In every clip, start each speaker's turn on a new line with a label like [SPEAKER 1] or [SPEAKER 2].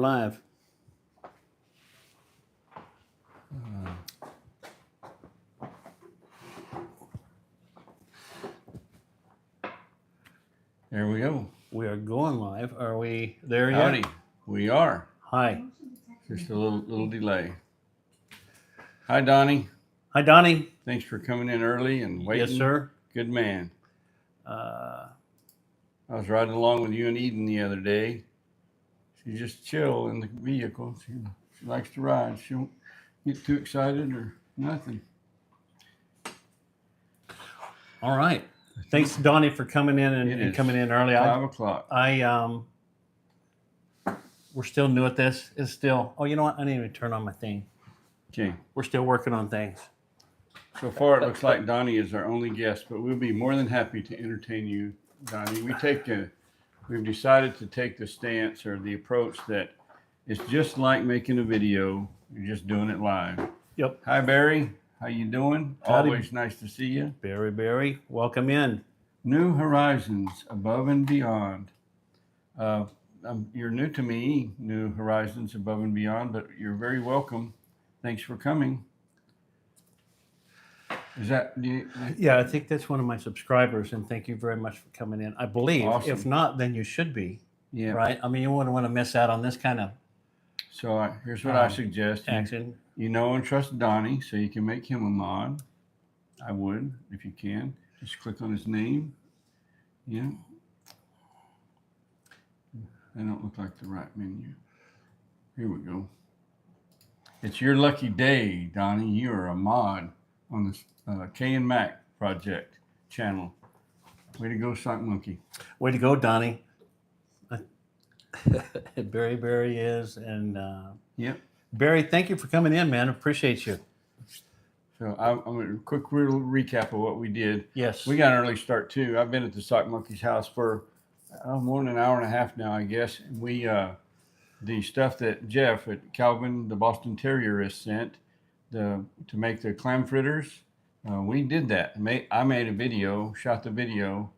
[SPEAKER 1] live.
[SPEAKER 2] There we go.
[SPEAKER 1] We are going live. Are we there yet?
[SPEAKER 2] Howdy. We are.
[SPEAKER 1] Hi.
[SPEAKER 2] Just a little delay. Hi, Donnie.
[SPEAKER 1] Hi, Donnie.
[SPEAKER 2] Thanks for coming in early and waiting.
[SPEAKER 1] Yes, sir.
[SPEAKER 2] Good man. I was riding along with you and Eden the other day. She's just chill in the vehicle. She likes to ride. She don't get too excited or nothing.
[SPEAKER 1] All right. Thanks, Donnie, for coming in and coming in early.
[SPEAKER 2] 5 o'clock.
[SPEAKER 1] We're still new at this. It's still. Oh, you know what? I didn't even turn on my thing.
[SPEAKER 2] Okay.
[SPEAKER 1] We're still working on things.
[SPEAKER 2] So far, it looks like Donnie is our only guest, but we'll be more than happy to entertain you, Donnie. We've decided to take the stance or the approach that it's just like making a video. You're just doing it live.
[SPEAKER 1] Yep.
[SPEAKER 2] Hi, Barry. How you doing?
[SPEAKER 1] Howdy.
[SPEAKER 2] Always nice to see you.
[SPEAKER 1] Barry, welcome in.
[SPEAKER 2] New Horizons, Above and Beyond. You're new to me, New Horizons, Above and Beyond, but you're very welcome. Thanks for coming. Is that?
[SPEAKER 1] Yeah, I think that's one of my subscribers, and thank you very much for coming in. I believe.
[SPEAKER 2] Awesome.
[SPEAKER 1] If not, then you should be.
[SPEAKER 2] Yeah.
[SPEAKER 1] Right? I mean, you wouldn't want to miss out on this kind of
[SPEAKER 2] So here's what I suggest.
[SPEAKER 1] action.
[SPEAKER 2] You know and trust Donnie, so you can make him a mod. I would, if you can. Just click on his name. Yeah. They don't look like the right menu. Here we go. It's your lucky day, Donnie. You are a mod on this K and Mac project channel. Way to go, Sock Monkey.
[SPEAKER 1] Way to go, Donnie. Barry is, and
[SPEAKER 2] Yep.
[SPEAKER 1] Barry, thank you for coming in, man. Appreciate you.
[SPEAKER 2] So I'm going to quick little recap of what we did.
[SPEAKER 1] Yes.
[SPEAKER 2] We got an early start too. I've been at the Sock Monkey's house for more than an hour and a half now, I guess. We the stuff that Jeff at Calvin, the Boston Terrierist, sent to make the clam fritters. We did that. I made a video, shot the video.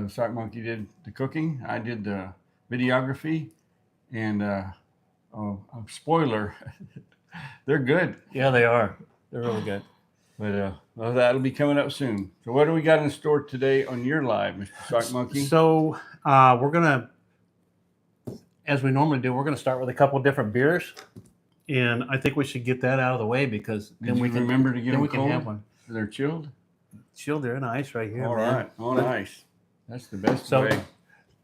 [SPEAKER 2] Sock Monkey did the cooking. I did the videography, and spoiler, they're good.
[SPEAKER 1] Yeah, they are. They're really good.
[SPEAKER 2] But well, that'll be coming up soon. So what do we got in store today on your live, Mr. Sock Monkey?
[SPEAKER 1] So we're gonna, as we normally do, we're gonna start with a couple different beers, and I think we should get that out of the way because then we can
[SPEAKER 2] remember to get
[SPEAKER 1] then
[SPEAKER 2] them
[SPEAKER 1] we can
[SPEAKER 2] cold?
[SPEAKER 1] have one.
[SPEAKER 2] They're chilled.
[SPEAKER 1] Chilled, they're in ice right here.
[SPEAKER 2] All
[SPEAKER 1] man.
[SPEAKER 2] right, on ice. That's the best
[SPEAKER 1] So
[SPEAKER 2] way.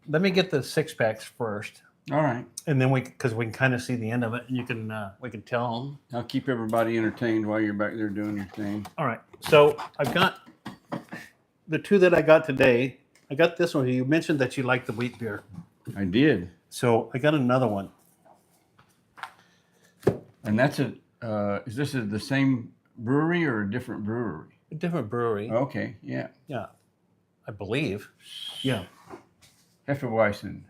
[SPEAKER 1] let me get the 6-packs first,
[SPEAKER 2] All right.
[SPEAKER 1] and then because we can kind of see the end of it, and you can we can tell them.
[SPEAKER 2] I'll keep everybody entertained while you're back there doing your thing.
[SPEAKER 1] All right. So I've got the two that I got today. I got this one. You mentioned that you like the wheat beer.
[SPEAKER 2] I did.
[SPEAKER 1] So I got another one.
[SPEAKER 2] And that's is this the same brewery or a different brewery?
[SPEAKER 1] A different brewery.
[SPEAKER 2] Okay, yeah.
[SPEAKER 1] Yeah. I believe. Yeah.
[SPEAKER 2] Hefeweizen.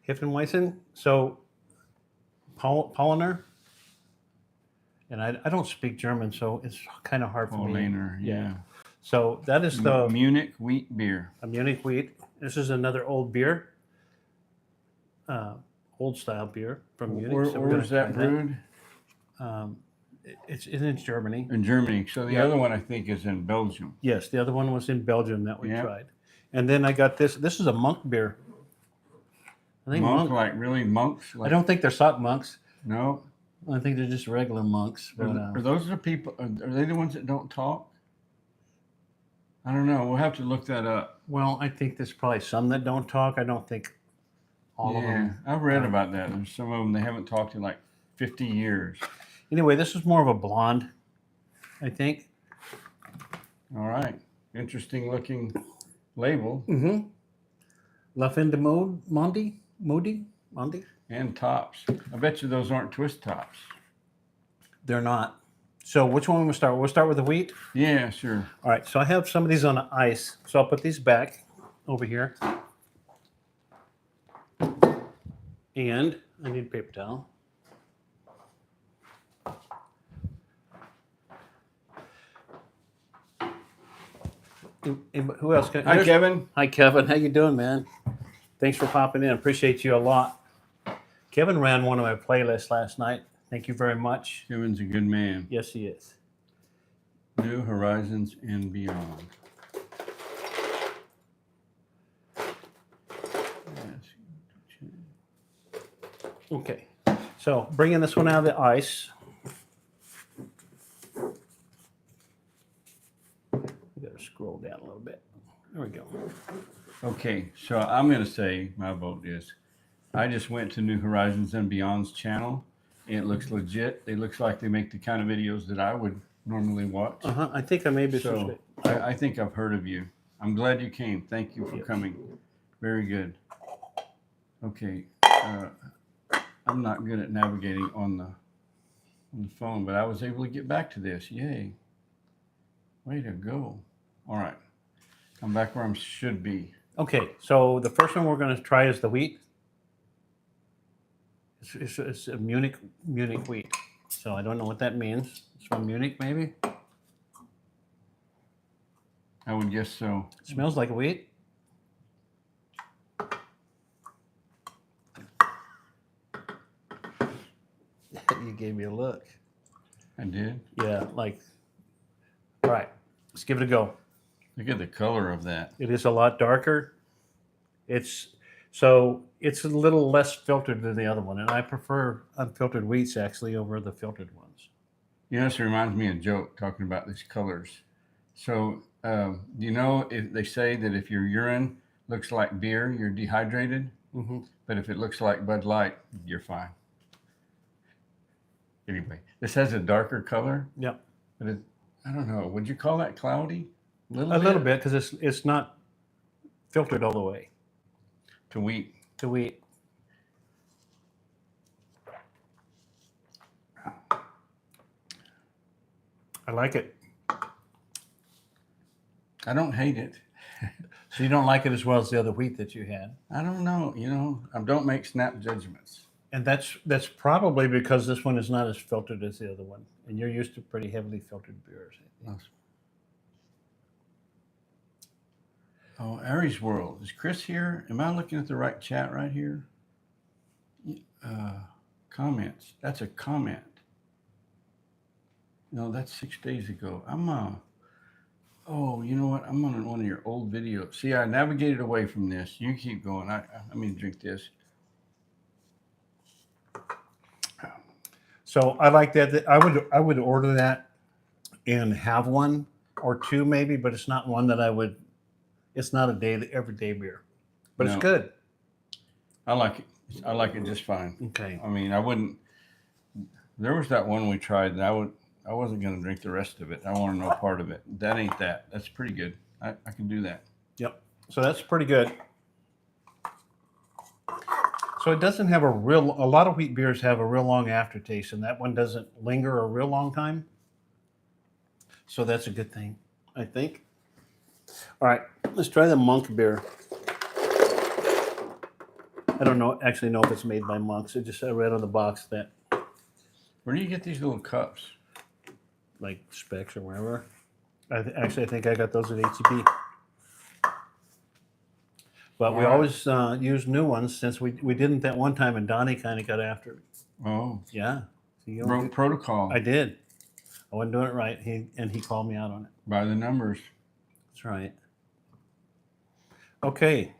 [SPEAKER 1] Hefeweizen. So Paulaner. And I don't speak German, so it's kind of hard for me.
[SPEAKER 2] Paulaner, yeah.
[SPEAKER 1] So that is the
[SPEAKER 2] Munich wheat beer.
[SPEAKER 1] a Munich wheat. This is another old beer. Old style beer from Munich. So we're
[SPEAKER 2] Where's
[SPEAKER 1] gonna
[SPEAKER 2] that
[SPEAKER 1] try
[SPEAKER 2] brewed?
[SPEAKER 1] It's in Germany.
[SPEAKER 2] In Germany. So the
[SPEAKER 1] Yeah.
[SPEAKER 2] other one I think is in Belgium.
[SPEAKER 1] Yes, the other one was in Belgium that we
[SPEAKER 2] Yeah.
[SPEAKER 1] tried. And then I got this. This is a monk beer. I think
[SPEAKER 2] Monk, like really monks?
[SPEAKER 1] I
[SPEAKER 2] Like,
[SPEAKER 1] don't think they're sock monks.
[SPEAKER 2] No.
[SPEAKER 1] I think they're just regular monks. But,
[SPEAKER 2] Are those the people? Are they the ones that don't talk? I don't know. We'll have to look that up.
[SPEAKER 1] well, I think there's probably some that don't talk. I don't think all of them.
[SPEAKER 2] I've read about that. There's some of them they haven't talked in like 50 years.
[SPEAKER 1] Anyway, this is more of a blonde, I think.
[SPEAKER 2] All right. Interesting looking label
[SPEAKER 1] Mm-hmm. La Fin de Mondi? Mondi?
[SPEAKER 2] and tops. I bet you those aren't twist tops.
[SPEAKER 1] They're not. So which one we'll start? We'll start with the wheat.
[SPEAKER 2] Yeah, sure.
[SPEAKER 1] All right. So I have some of these on ice. So I'll put these back over here. And I need a paper towel. Who else?
[SPEAKER 2] Hi, Kevin.
[SPEAKER 1] Hi, Kevin. How you doing, man? Thanks for popping in. Appreciate you a lot. Kevin ran one of my playlists last night. Thank you very much.
[SPEAKER 2] Kevin's a good man.
[SPEAKER 1] Yes, he is.
[SPEAKER 2] New Horizons and Beyond.
[SPEAKER 1] Okay. So bringing this one out of the ice. We got to scroll down a little bit. There we go.
[SPEAKER 2] Okay, so I'm going to say my vote is I just went to New Horizons and Beyond's channel. It looks legit. It looks like they make the kind of videos that I would normally watch.
[SPEAKER 1] I think I may be
[SPEAKER 2] So I think I've heard of you. I'm glad you came. Thank you for coming. Very good. Okay. I'm not good at navigating on the phone, but I was able to get back to this. Yay. Way to go. All right. I'm back where I should be.
[SPEAKER 1] Okay, so the first one we're going to try is the wheat. It's a Munich wheat. So I don't know what that means. It's from Munich, maybe?
[SPEAKER 2] I would guess so.
[SPEAKER 1] It smells like wheat. You gave me a look.
[SPEAKER 2] I did.
[SPEAKER 1] Yeah, like, all right, let's give it a go.
[SPEAKER 2] Look at the color of that.
[SPEAKER 1] It is a lot darker. It's a little less filtered than the other one, and I prefer unfiltered wheats actually over the filtered ones.
[SPEAKER 2] You know, this reminds me of a joke talking about these colors. So, you know, if they say that if your urine looks like beer, you're dehydrated.
[SPEAKER 1] Mm-hmm.
[SPEAKER 2] But if it looks like Bud Light, you're fine. Anyway, this has a darker color.
[SPEAKER 1] Yep.
[SPEAKER 2] But I don't know. Would you call that cloudy?
[SPEAKER 1] A little bit, because it's not filtered all the way
[SPEAKER 2] To wheat.
[SPEAKER 1] to wheat. I like it.
[SPEAKER 2] I don't hate it.
[SPEAKER 1] So you don't like it as well as the other wheat that you had.
[SPEAKER 2] I don't know. You know, I don't make snap judgments.
[SPEAKER 1] And that's probably because this one is not as filtered as the other one. And you're used to pretty heavily filtered beers. I think.
[SPEAKER 2] Oh, Aries World. Is Chris here? Am I looking at the right chat right here? Comments. That's a comment. No, that's 6 days ago. Oh, you know what? I'm on one of your old videos. See, I navigated away from this. You keep going. I mean, drink this.
[SPEAKER 1] So I like that. I would order that and have one or two maybe, but it's not one that I would. It's not a everyday beer, but
[SPEAKER 2] No.
[SPEAKER 1] it's good.
[SPEAKER 2] I like it. I like it just fine.
[SPEAKER 1] Okay.
[SPEAKER 2] I mean, I wouldn't. There was that one we tried, and I wasn't going to drink the rest of it. I want to know part of it. That ain't that. That's pretty good. I can do that.
[SPEAKER 1] Yep. So that's pretty good. So it doesn't have a lot of wheat beers have a real long aftertaste, and that one doesn't linger a real long time. So that's a good thing, I think. All right, let's try the Monk beer. I don't know actually know if it's made by Monks. I read on the box that
[SPEAKER 2] Where do you get these little cups?
[SPEAKER 1] like Specs or wherever. I think I got those at HEB. But we
[SPEAKER 2] All right.
[SPEAKER 1] always use new ones since we didn't that one time, and Donnie kind of got after it.
[SPEAKER 2] Oh,
[SPEAKER 1] Yeah. So you
[SPEAKER 2] broke protocol
[SPEAKER 1] I did. I wasn't doing it right. He called me out on it.
[SPEAKER 2] by the numbers.
[SPEAKER 1] That's right. Okay.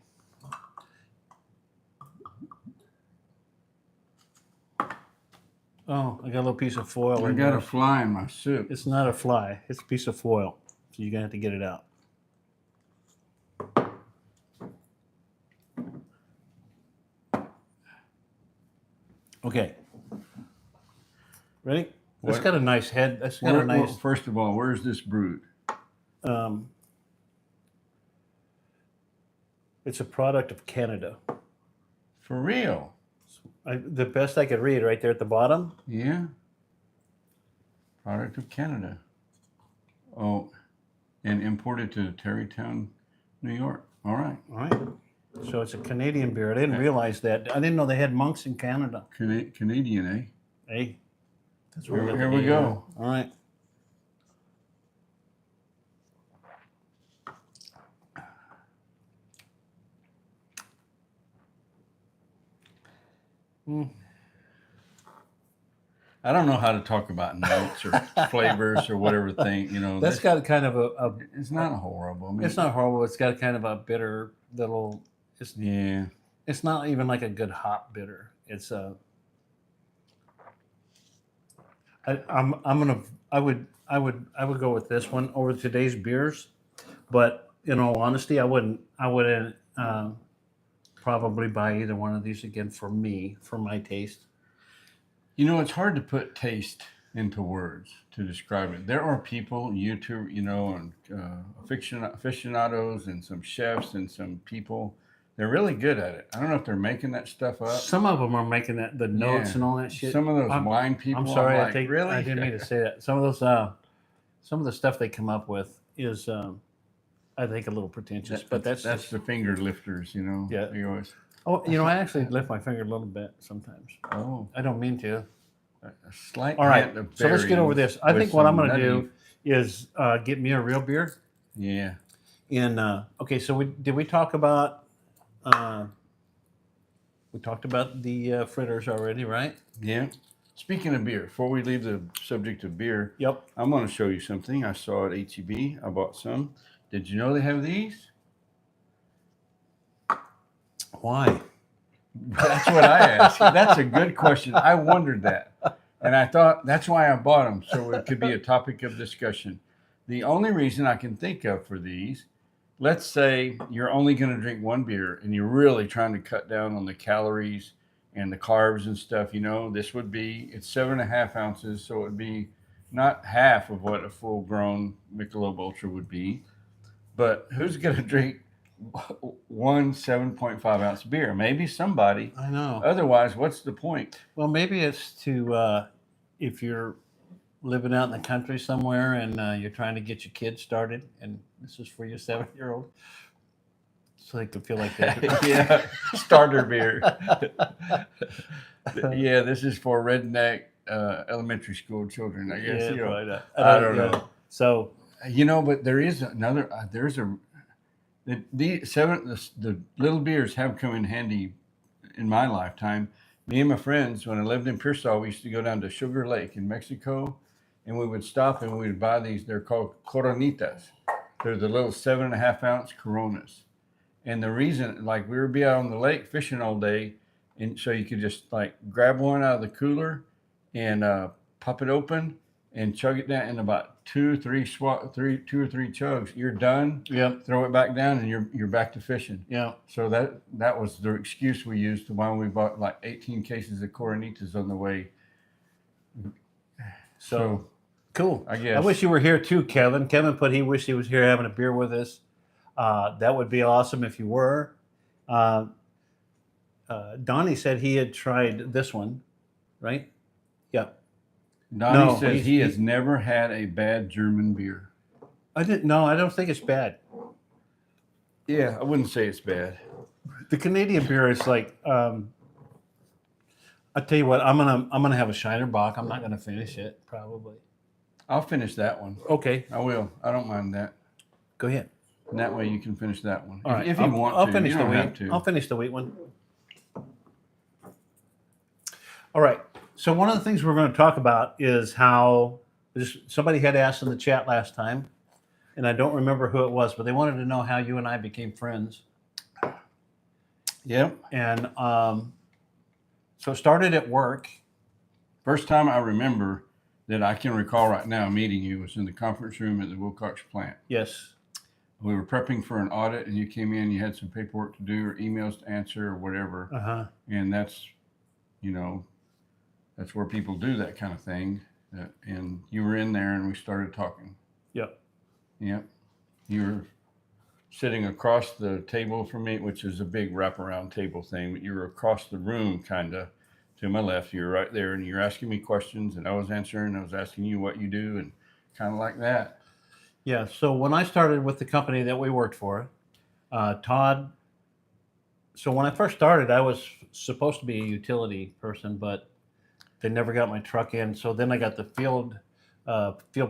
[SPEAKER 1] Oh, I got a little piece of foil
[SPEAKER 2] I
[SPEAKER 1] in
[SPEAKER 2] got
[SPEAKER 1] there.
[SPEAKER 2] a fly in my soup.
[SPEAKER 1] It's not a fly. It's a piece of foil. So you're going to have to get it out. Okay. Ready? That's
[SPEAKER 2] What?
[SPEAKER 1] got a nice head. That's got a nice.
[SPEAKER 2] First of all, where's this brewed?
[SPEAKER 1] It's a product of Canada.
[SPEAKER 2] For real?
[SPEAKER 1] The best I could read right there at the bottom.
[SPEAKER 2] Yeah. Product of Canada. Oh, and imported to Terrytown, New York. All right.
[SPEAKER 1] All right. So it's a Canadian beer. I didn't realize that. I didn't know they had monks in Canada.
[SPEAKER 2] Canadian, eh?
[SPEAKER 1] Hey, that's
[SPEAKER 2] Here we go.
[SPEAKER 1] All right.
[SPEAKER 2] I don't know how to talk about notes or flavors or whatever thing,
[SPEAKER 1] That's got kind of a
[SPEAKER 2] it's not horrible. I mean,
[SPEAKER 1] it's not horrible. It's got kind of a bitter little.
[SPEAKER 2] yeah.
[SPEAKER 1] It's not even like a good hop bitter. It's a. I'm gonna. I would go with this one over today's beers, but in all honesty, I wouldn't probably buy either one of these again for me, for my taste.
[SPEAKER 2] It's hard to put taste into words to describe it. There are people, YouTube, and aficionados and some chefs and some people. They're really good at it. I don't know if they're making that stuff up.
[SPEAKER 1] Some of them are making the notes
[SPEAKER 2] Yeah.
[SPEAKER 1] and all that shit.
[SPEAKER 2] Some of those
[SPEAKER 1] I'm-
[SPEAKER 2] wine people.
[SPEAKER 1] I'm sorry,
[SPEAKER 2] like, really?
[SPEAKER 1] I didn't mean to say that. Some of those, some of the stuff they come up with is, I think, a little pretentious. But that's
[SPEAKER 2] the finger lifters,
[SPEAKER 1] Yeah.
[SPEAKER 2] They always.
[SPEAKER 1] oh, I actually lift my finger a little bit sometimes.
[SPEAKER 2] Oh,
[SPEAKER 1] I don't mean to.
[SPEAKER 2] a slight.
[SPEAKER 1] All right,
[SPEAKER 2] hint of
[SPEAKER 1] so let's get over
[SPEAKER 2] berries
[SPEAKER 1] this. I
[SPEAKER 2] with
[SPEAKER 1] think what I'm
[SPEAKER 2] some
[SPEAKER 1] going to
[SPEAKER 2] nutty-
[SPEAKER 1] do is get me a real beer.
[SPEAKER 2] Yeah.
[SPEAKER 1] And okay, so we talk about we talked about the fritters already, right?
[SPEAKER 2] Yeah. Speaking of beer, before we leave the subject of beer,
[SPEAKER 1] Yep.
[SPEAKER 2] I'm going to show you something I saw at HEB. I bought some. Did you know they have these?
[SPEAKER 1] Why?
[SPEAKER 2] That's what I asked. That's a good question. I wondered that. And I thought that's why I bought them, so it could be a topic of discussion. The only reason I can think of for these, let's say you're only going to drink one beer and you're really trying to cut down on the calories and the carbs and stuff, this would be, it's 7.5 ounces, so it would be not half of what a full grown Michelob Ultra would be. But who's going to drink one 7.5 ounce beer? Maybe somebody.
[SPEAKER 1] I know.
[SPEAKER 2] Otherwise, what's the point?
[SPEAKER 1] Well, maybe it's to if you're living out in the country somewhere and you're trying to get your kids started, and this is for your 7-year-old, so they can feel like they
[SPEAKER 2] Yeah, starter beer. Yeah, this is for redneck elementary school children, I guess.
[SPEAKER 1] Yeah, probably not.
[SPEAKER 2] I don't know.
[SPEAKER 1] So
[SPEAKER 2] But there is another. The little beers have come in handy in my lifetime. Me and my friends, when I lived in Pearsall, we used to go down to Sugar Lake in Mexico, and we would stop and we would buy these. They're called Coronitas. They're the little 7.5 ounce Coronas. And the reason, like, we would be out on the lake fishing all day, and so you could just like grab one out of the cooler and pop it open and chug it down in about 2 or 3 chugs. You're done.
[SPEAKER 1] Yep.
[SPEAKER 2] Throw it back down, and you're back to fishing.
[SPEAKER 1] Yeah.
[SPEAKER 2] So that was the excuse we used to why we bought like 18 cases of Coronitas on the way. So
[SPEAKER 1] Cool.
[SPEAKER 2] I guess.
[SPEAKER 1] I wish you were here too, Kevin. Kevin put he wished he was here having a beer with us. That would be awesome if you were. Donnie said he had tried this one, right? Yep.
[SPEAKER 2] Donnie
[SPEAKER 1] No,
[SPEAKER 2] says
[SPEAKER 1] he's-
[SPEAKER 2] he has never had a bad German beer.
[SPEAKER 1] I didn't. No, I don't think it's bad.
[SPEAKER 2] Yeah, I wouldn't say it's bad.
[SPEAKER 1] The Canadian beer is like. I tell you what, I'm gonna have a Shiner Bock. I'm not gonna finish it probably.
[SPEAKER 2] I'll finish that one.
[SPEAKER 1] Okay,
[SPEAKER 2] I will. I don't mind that.
[SPEAKER 1] go ahead.
[SPEAKER 2] And that way you can finish that one.
[SPEAKER 1] All right,
[SPEAKER 2] If you want
[SPEAKER 1] I'll
[SPEAKER 2] to.
[SPEAKER 1] finish
[SPEAKER 2] You
[SPEAKER 1] the
[SPEAKER 2] don't have
[SPEAKER 1] wheat.
[SPEAKER 2] to.
[SPEAKER 1] I'll finish the wheat one. All right. So one of the things we're going to talk about is how somebody had asked in the chat last time, and I don't remember who it was, but they wanted to know how you and I became friends.
[SPEAKER 2] Yep.
[SPEAKER 1] And so it started at work.
[SPEAKER 2] First time I remember that I can recall right now meeting you was in the conference room at the Wilcox plant.
[SPEAKER 1] Yes.
[SPEAKER 2] We were prepping for an audit, and you came in. You had some paperwork to do, or emails to answer, or whatever.
[SPEAKER 1] Uh-huh.
[SPEAKER 2] And that's where people do that kind of thing. And you were in there, and we started talking.
[SPEAKER 1] Yep.
[SPEAKER 2] Yep. You were sitting across the table from me, which is a big wraparound table thing, but you were across the room, kind of to my left. You were right there, and you're asking me questions, and I was answering. I was asking you what you do, and kind of like that.
[SPEAKER 1] Yeah. So when I started with the company that we worked for, Todd. So when I first started, I was supposed to be a utility person, but they never got my truck in. So then I got the field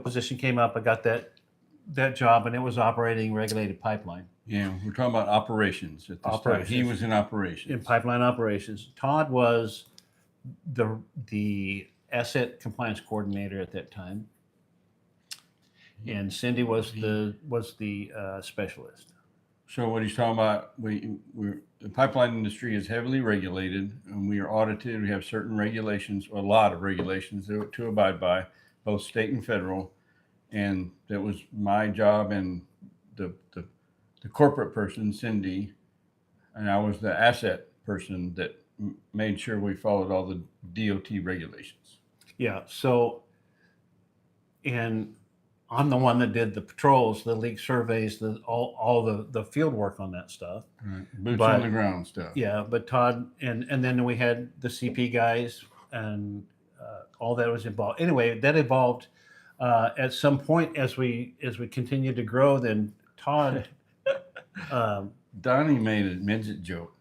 [SPEAKER 1] position came up. I got that job, and it was operating regulated pipeline.
[SPEAKER 2] Yeah, we're talking about operations at this time. He
[SPEAKER 1] Operations.
[SPEAKER 2] was in operations.
[SPEAKER 1] In pipeline operations. Todd was the asset compliance coordinator at that time, and Cindy was the specialist.
[SPEAKER 2] So what he's talking about, the pipeline industry is heavily regulated, and we are audited. We have certain regulations, a lot of regulations to abide by, both state and federal. And that was my job, and the corporate person, Cindy, and I was the asset person that made sure we followed all the DOT regulations.
[SPEAKER 1] Yeah. So, and I'm the one that did the patrols, the leak surveys, all the field work on that stuff.
[SPEAKER 2] Right. Boots
[SPEAKER 1] But-
[SPEAKER 2] on the ground stuff.
[SPEAKER 1] Yeah, but Todd and then we had the CP guys and all that was involved. Anyway, that evolved at some point as we continued to grow. Then Todd,
[SPEAKER 2] Donnie made a midget joke.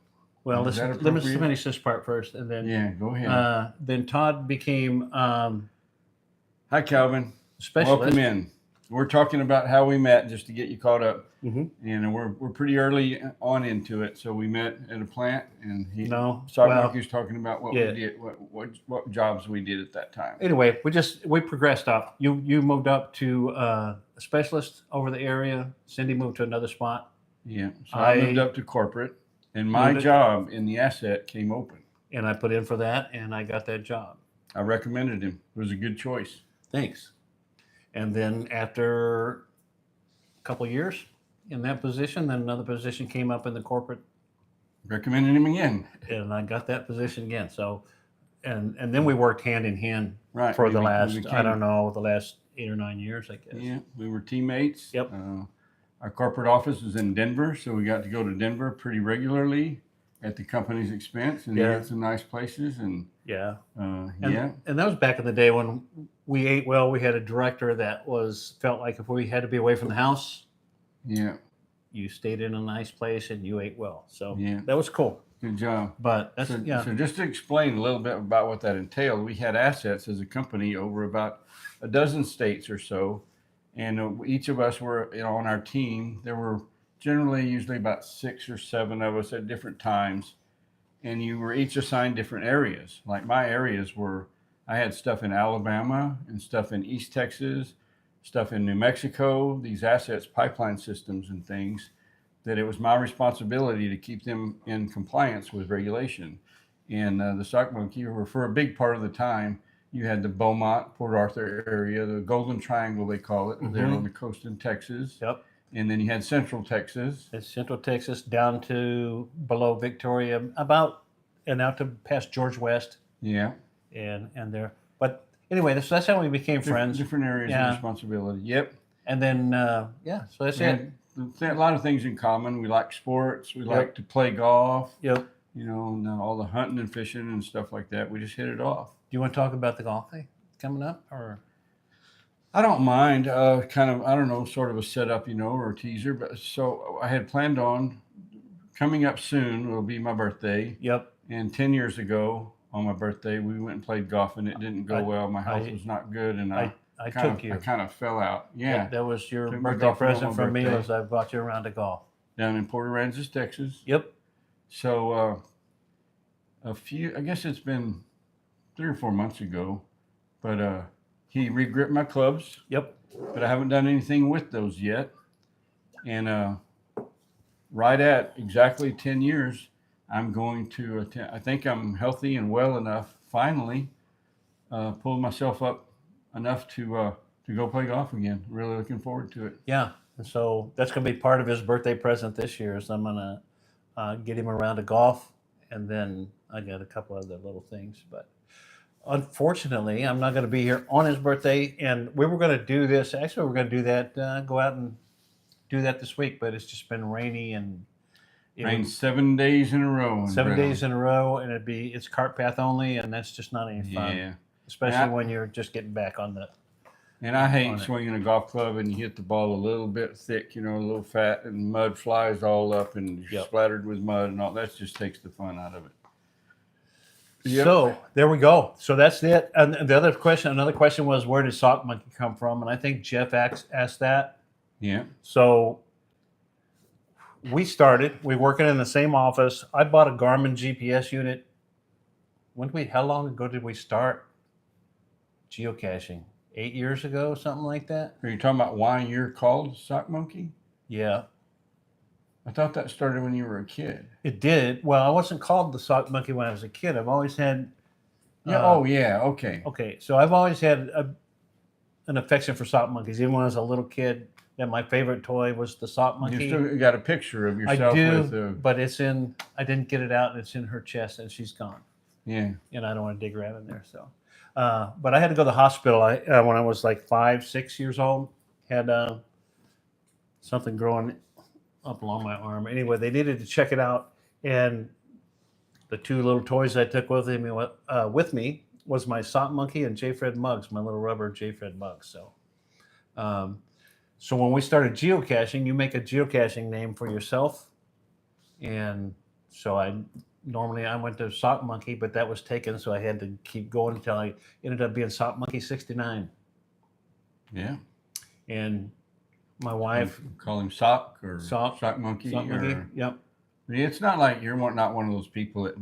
[SPEAKER 1] well,
[SPEAKER 2] Is that
[SPEAKER 1] let's
[SPEAKER 2] appropriate?
[SPEAKER 1] finish this part first, and then
[SPEAKER 2] Yeah, go ahead.
[SPEAKER 1] then Todd became
[SPEAKER 2] Hi, Calvin.
[SPEAKER 1] specialist.
[SPEAKER 2] Welcome in. We're talking about how we met, just to get you caught up.
[SPEAKER 1] Mhm.
[SPEAKER 2] And we're pretty early on into it. So we met at a plant, and
[SPEAKER 1] No,
[SPEAKER 2] Sock
[SPEAKER 1] well,
[SPEAKER 2] Monkey was talking about what
[SPEAKER 1] yeah.
[SPEAKER 2] we did, what jobs we did at that time.
[SPEAKER 1] Anyway, we progressed up. You moved up to a specialist over the area. Cindy moved to another spot,
[SPEAKER 2] Yeah. So I
[SPEAKER 1] I-
[SPEAKER 2] moved up to corporate, and my
[SPEAKER 1] Moved it-
[SPEAKER 2] job in the asset came open.
[SPEAKER 1] and I put in for that, and I got that job.
[SPEAKER 2] I recommended him. It was a good choice.
[SPEAKER 1] Thanks. And then after a couple of years in that position, then another position came up in the corporate,
[SPEAKER 2] Recommended him again.
[SPEAKER 1] and I got that position again. So, and then we worked hand in hand
[SPEAKER 2] Right.
[SPEAKER 1] for
[SPEAKER 2] we
[SPEAKER 1] the
[SPEAKER 2] be- we
[SPEAKER 1] last, I
[SPEAKER 2] became-
[SPEAKER 1] don't know, the last 8 or 9 years, I guess.
[SPEAKER 2] Yeah, we were teammates.
[SPEAKER 1] Yep.
[SPEAKER 2] Our corporate office was in Denver, so we got to go to Denver pretty regularly at the company's expense, and
[SPEAKER 1] Yeah.
[SPEAKER 2] they had some nice places. And
[SPEAKER 1] Yeah. And,
[SPEAKER 2] yeah,
[SPEAKER 1] and that was back in the day when we ate well. We had a director that felt like if we had to be away from the house,
[SPEAKER 2] yeah,
[SPEAKER 1] you stayed in a nice place and you ate well. So
[SPEAKER 2] Yeah.
[SPEAKER 1] that was cool.
[SPEAKER 2] good job.
[SPEAKER 1] But that's,
[SPEAKER 2] So,
[SPEAKER 1] yeah.
[SPEAKER 2] so just to explain a little bit about what that entailed, we had assets as a company over about a dozen states or so, and each of us were, on our team. There were usually about 6 or 7 of us at different times, and you were each assigned different areas. Like my areas were, I had stuff in Alabama and stuff in East Texas, stuff in New Mexico, these assets, pipeline systems and things, that it was my responsibility to keep them in compliance with regulation. And the Sock Monkey, or for a big part of the time, you had the Beaumont, Port Arthur area, the Golden Triangle, they call it, there
[SPEAKER 1] Mhm.
[SPEAKER 2] on the coast in Texas.
[SPEAKER 1] Yep.
[SPEAKER 2] And then you had Central Texas.
[SPEAKER 1] It's Central Texas down to below Victoria, about and out to past George West,
[SPEAKER 2] Yeah.
[SPEAKER 1] and there. But anyway, that's how we became friends.
[SPEAKER 2] Different areas
[SPEAKER 1] Yeah.
[SPEAKER 2] of responsibility. Yep.
[SPEAKER 1] And then yeah, so that's
[SPEAKER 2] We
[SPEAKER 1] it.
[SPEAKER 2] had a lot of things in common. We like sports. We
[SPEAKER 1] Yep.
[SPEAKER 2] like to play golf,
[SPEAKER 1] Yep.
[SPEAKER 2] and all the hunting and fishing and stuff like that. We just hit it off.
[SPEAKER 1] Do you want to talk about the golf thing coming up, or
[SPEAKER 2] I don't mind, kind of, I don't know, sort of a setup, or a teaser. But so I had planned on coming up soon, will be my birthday.
[SPEAKER 1] yep,
[SPEAKER 2] And 10 years ago on my birthday, we went and played golf, and it didn't go well. My health
[SPEAKER 1] I-
[SPEAKER 2] was not good, and I
[SPEAKER 1] I
[SPEAKER 2] kind
[SPEAKER 1] took you.
[SPEAKER 2] I kind of fell out. Yeah.
[SPEAKER 1] That was your
[SPEAKER 2] Took my
[SPEAKER 1] birthday
[SPEAKER 2] golfing on
[SPEAKER 1] present
[SPEAKER 2] my
[SPEAKER 1] from me.
[SPEAKER 2] birthday.
[SPEAKER 1] Was I brought you around to golf?
[SPEAKER 2] Down in Port Aransas, Texas.
[SPEAKER 1] Yep.
[SPEAKER 2] So I guess it's been 3 or 4 months ago, but he re-gripped my clubs,
[SPEAKER 1] Yep.
[SPEAKER 2] but I haven't done anything with those yet. And right at exactly 10 years, I'm going to attend. I think I'm healthy and well enough, finally, pulled myself up enough to go play golf again. Really looking forward to it.
[SPEAKER 1] Yeah. And so that's going to be part of his birthday present this year. Is I'm going to get him around to golf, and then I got a couple other little things. But unfortunately, I'm not going to be here on his birthday. And we were going to do this. Actually, we're going to do that. Go out and do that this week. But it's just been rainy and
[SPEAKER 2] Rained 7 days in a row.
[SPEAKER 1] 7 days in a row, and it's cart path only, and that's just not any fun.
[SPEAKER 2] Yeah.
[SPEAKER 1] Especially
[SPEAKER 2] Yeah.
[SPEAKER 1] when you're just getting back on the.
[SPEAKER 2] And I
[SPEAKER 1] on
[SPEAKER 2] hate
[SPEAKER 1] it.
[SPEAKER 2] swinging a golf club and you hit the ball a little bit thick, a little fat, and mud flies all up and you're
[SPEAKER 1] Yep.
[SPEAKER 2] splattered with mud and all. That just takes the fun out of it. Yep.
[SPEAKER 1] So there we go. So that's it. And another question was, where did Sock Monkey come from? And I think Jeff asked that.
[SPEAKER 2] Yeah.
[SPEAKER 1] So we working in the same office. I bought a Garmin GPS unit. How long ago did we start? geocaching 8 years ago, something like that.
[SPEAKER 2] Are you talking about why you're called Sock Monkey?
[SPEAKER 1] Yeah,
[SPEAKER 2] I thought that started when you were a kid.
[SPEAKER 1] it did. Well, I wasn't called the Sock Monkey when I was a kid. I've always had.
[SPEAKER 2] Yeah.
[SPEAKER 1] Uh,
[SPEAKER 2] Oh, yeah. Okay.
[SPEAKER 1] Okay, so I've always had an affection for sock monkeys. Even when I was a little kid, and my favorite toy was the sock
[SPEAKER 2] You
[SPEAKER 1] monkey.
[SPEAKER 2] still got a picture of
[SPEAKER 1] I
[SPEAKER 2] yourself
[SPEAKER 1] do,
[SPEAKER 2] with the.
[SPEAKER 1] but it's in. I didn't get it out, and it's in her chest, and she's gone.
[SPEAKER 2] Yeah.
[SPEAKER 1] And I don't want to dig around in there. So, but I had to go to the hospital. When I was like 5, 6 years old, had something growing up along my arm. Anyway, they needed to check it out, and the two little toys I took with me was my sock monkey and J. Fred Muggs, my little rubber J. Fred Muggs. So, so when we started geocaching, you make a geocaching name for yourself, and so I went to Sock Monkey, but that was taken, so I had to keep going until I ended up being Sock Monkey 69.
[SPEAKER 2] Yeah.
[SPEAKER 1] And my wife,
[SPEAKER 2] Call him Sock or
[SPEAKER 1] Sock
[SPEAKER 2] Monkey.
[SPEAKER 1] Sock Monkey,
[SPEAKER 2] Or,
[SPEAKER 1] yep.
[SPEAKER 2] it's not like you're not one of those people that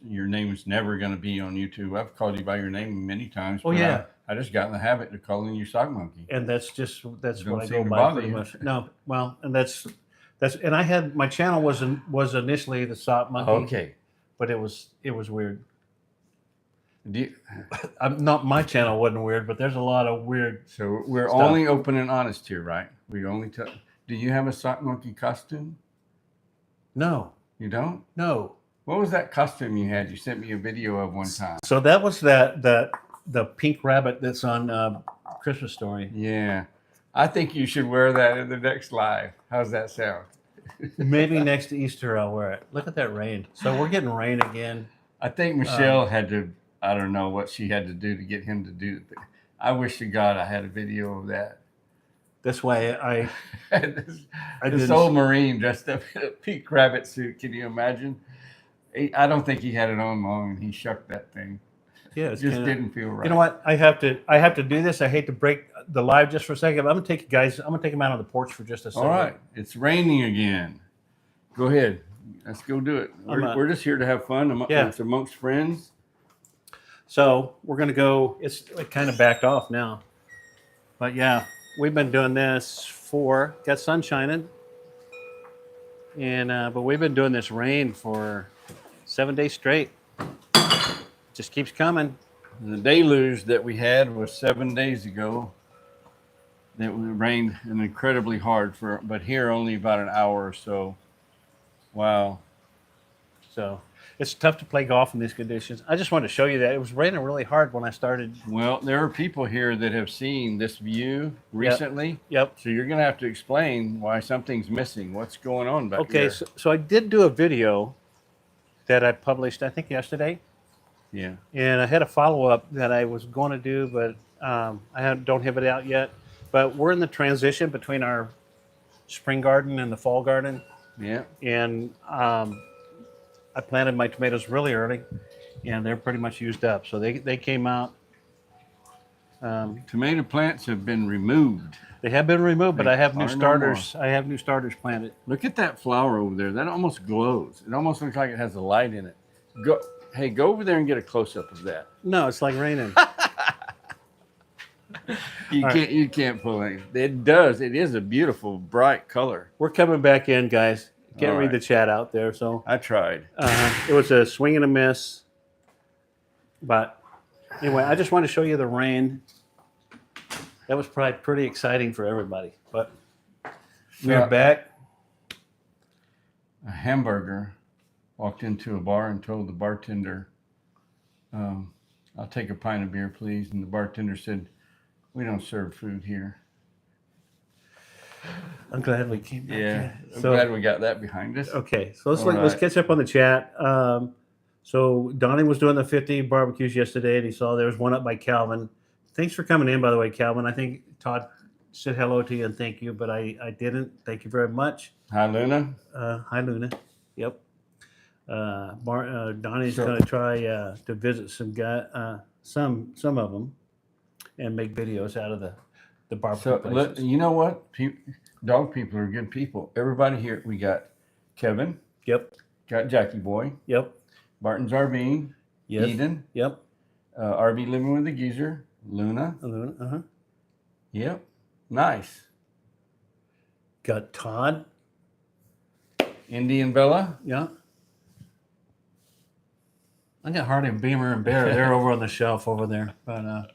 [SPEAKER 2] your name is never going to be on YouTube. I've called you by your name many times.
[SPEAKER 1] Oh
[SPEAKER 2] but
[SPEAKER 1] yeah.
[SPEAKER 2] I just got in the habit of calling you Sock Monkey.
[SPEAKER 1] And that's
[SPEAKER 2] Don't
[SPEAKER 1] what I
[SPEAKER 2] seem
[SPEAKER 1] go
[SPEAKER 2] to
[SPEAKER 1] by
[SPEAKER 2] bother
[SPEAKER 1] pretty
[SPEAKER 2] you.
[SPEAKER 1] much. No, well, and that's and I had my channel was initially the Sock Monkey,
[SPEAKER 2] Okay.
[SPEAKER 1] but it was weird.
[SPEAKER 2] Do you,
[SPEAKER 1] Not my channel wasn't weird, but there's a lot of weird.
[SPEAKER 2] so we're
[SPEAKER 1] Stuff.
[SPEAKER 2] only open and honest here, right? We only tell. Do you have a Sock Monkey costume?
[SPEAKER 1] No,
[SPEAKER 2] You don't?
[SPEAKER 1] no.
[SPEAKER 2] What was that costume you had? You sent me a video of one time.
[SPEAKER 1] So that was the pink rabbit that's on Christmas Story.
[SPEAKER 2] Yeah. I think you should wear that in the next live. How's that sound?
[SPEAKER 1] Maybe next Easter I'll wear it. Look at that rain. So we're getting rain again.
[SPEAKER 2] I think Michelle had to, I don't know what she had to do to get him to do it. I wish to God I had a video of that.
[SPEAKER 1] This way I
[SPEAKER 2] this
[SPEAKER 1] didn't-
[SPEAKER 2] old Marine dressed up in a pink rabbit suit. Can you imagine? I don't think he had it on long and he shucked that thing.
[SPEAKER 1] yeah,
[SPEAKER 2] It
[SPEAKER 1] it's
[SPEAKER 2] just
[SPEAKER 1] kinda,
[SPEAKER 2] didn't feel right.
[SPEAKER 1] You know what? I have to do this. I hate to break the live just for a second. But I'm gonna take you guys. I'm gonna take them out on the porch for just a second.
[SPEAKER 2] All right. It's raining again. Go ahead. Let's go do it. We're just here to have fun.
[SPEAKER 1] Yeah.
[SPEAKER 2] It's amongst friends.
[SPEAKER 1] So we're gonna go. It kind of backed off now, but yeah, we've been doing this got sun shining, and but we've been doing this rain for 7 days straight. Just keeps coming.
[SPEAKER 2] The deluge that we had was 7 days ago. It rained incredibly hard but here only about an hour or so. Wow.
[SPEAKER 1] So it's tough to play golf in these conditions. I just wanted to show you that it was raining really hard when I started.
[SPEAKER 2] Well, there are people here that have seen this view recently.
[SPEAKER 1] Yep.
[SPEAKER 2] So you're going to have to explain why something's missing. What's going on back
[SPEAKER 1] Okay,
[SPEAKER 2] here?
[SPEAKER 1] so I did do a video that I published, I think yesterday,
[SPEAKER 2] Yeah.
[SPEAKER 1] and I had a follow-up that I was going to do, but don't have it out yet. But we're in the transition between our spring garden and the fall garden,
[SPEAKER 2] Yeah.
[SPEAKER 1] and I planted my tomatoes really early, and they're pretty much used up. So they came out.
[SPEAKER 2] Tomato plants have been removed.
[SPEAKER 1] They have been removed, but I have new
[SPEAKER 2] Are no
[SPEAKER 1] starters. I have new starters planted.
[SPEAKER 2] Look at that flower over there. That almost glows. It almost looks like it has a light in it. Go over there and get a close-up of that.
[SPEAKER 1] No, it's like raining.
[SPEAKER 2] You can't pull it. It does. It is a beautiful, bright color.
[SPEAKER 1] We're coming back in, guys. Can't
[SPEAKER 2] All
[SPEAKER 1] read
[SPEAKER 2] right.
[SPEAKER 1] the chat out there, so
[SPEAKER 2] I tried.
[SPEAKER 1] it was a swing and a miss. But anyway, I just wanted to show you the rain. That was probably pretty exciting for everybody. But we're
[SPEAKER 2] Yeah.
[SPEAKER 1] back.
[SPEAKER 2] A hamburger walked into a bar and told the bartender, I'll take a pint of beer, please. And the bartender said, we don't serve food here.
[SPEAKER 1] I'm glad we came back.
[SPEAKER 2] Yeah.
[SPEAKER 1] in.
[SPEAKER 2] I'm
[SPEAKER 1] So
[SPEAKER 2] glad we got that behind us.
[SPEAKER 1] okay, so let's
[SPEAKER 2] All
[SPEAKER 1] let's
[SPEAKER 2] right.
[SPEAKER 1] catch up on the chat. So Donnie was doing the 50 barbecues yesterday, and he saw there was one up by Calvin. Thanks for coming in, by the way, Calvin. I think Todd said hello to you and thank you, but I didn't. Thank you very much.
[SPEAKER 2] Hi, Luna.
[SPEAKER 1] Hi, Luna. Yep. Donnie's
[SPEAKER 2] So-
[SPEAKER 1] going to try to visit some of them, and make videos out of the barbecue
[SPEAKER 2] So,
[SPEAKER 1] places.
[SPEAKER 2] you know what? Dog people are good people. Everybody here, we got Kevin,
[SPEAKER 1] Yep.
[SPEAKER 2] got Jackie Boy,
[SPEAKER 1] Yep.
[SPEAKER 2] Barton's RV,
[SPEAKER 1] Yes.
[SPEAKER 2] Eden,
[SPEAKER 1] Yep.
[SPEAKER 2] RV Living with the Geezer, Luna.
[SPEAKER 1] Uh-huh.
[SPEAKER 2] Yep. Nice.
[SPEAKER 1] Got Todd.
[SPEAKER 2] Indian Bella.
[SPEAKER 1] Yeah. I got Hardy, Beamer, and Bear. They're over on the shelf over there. But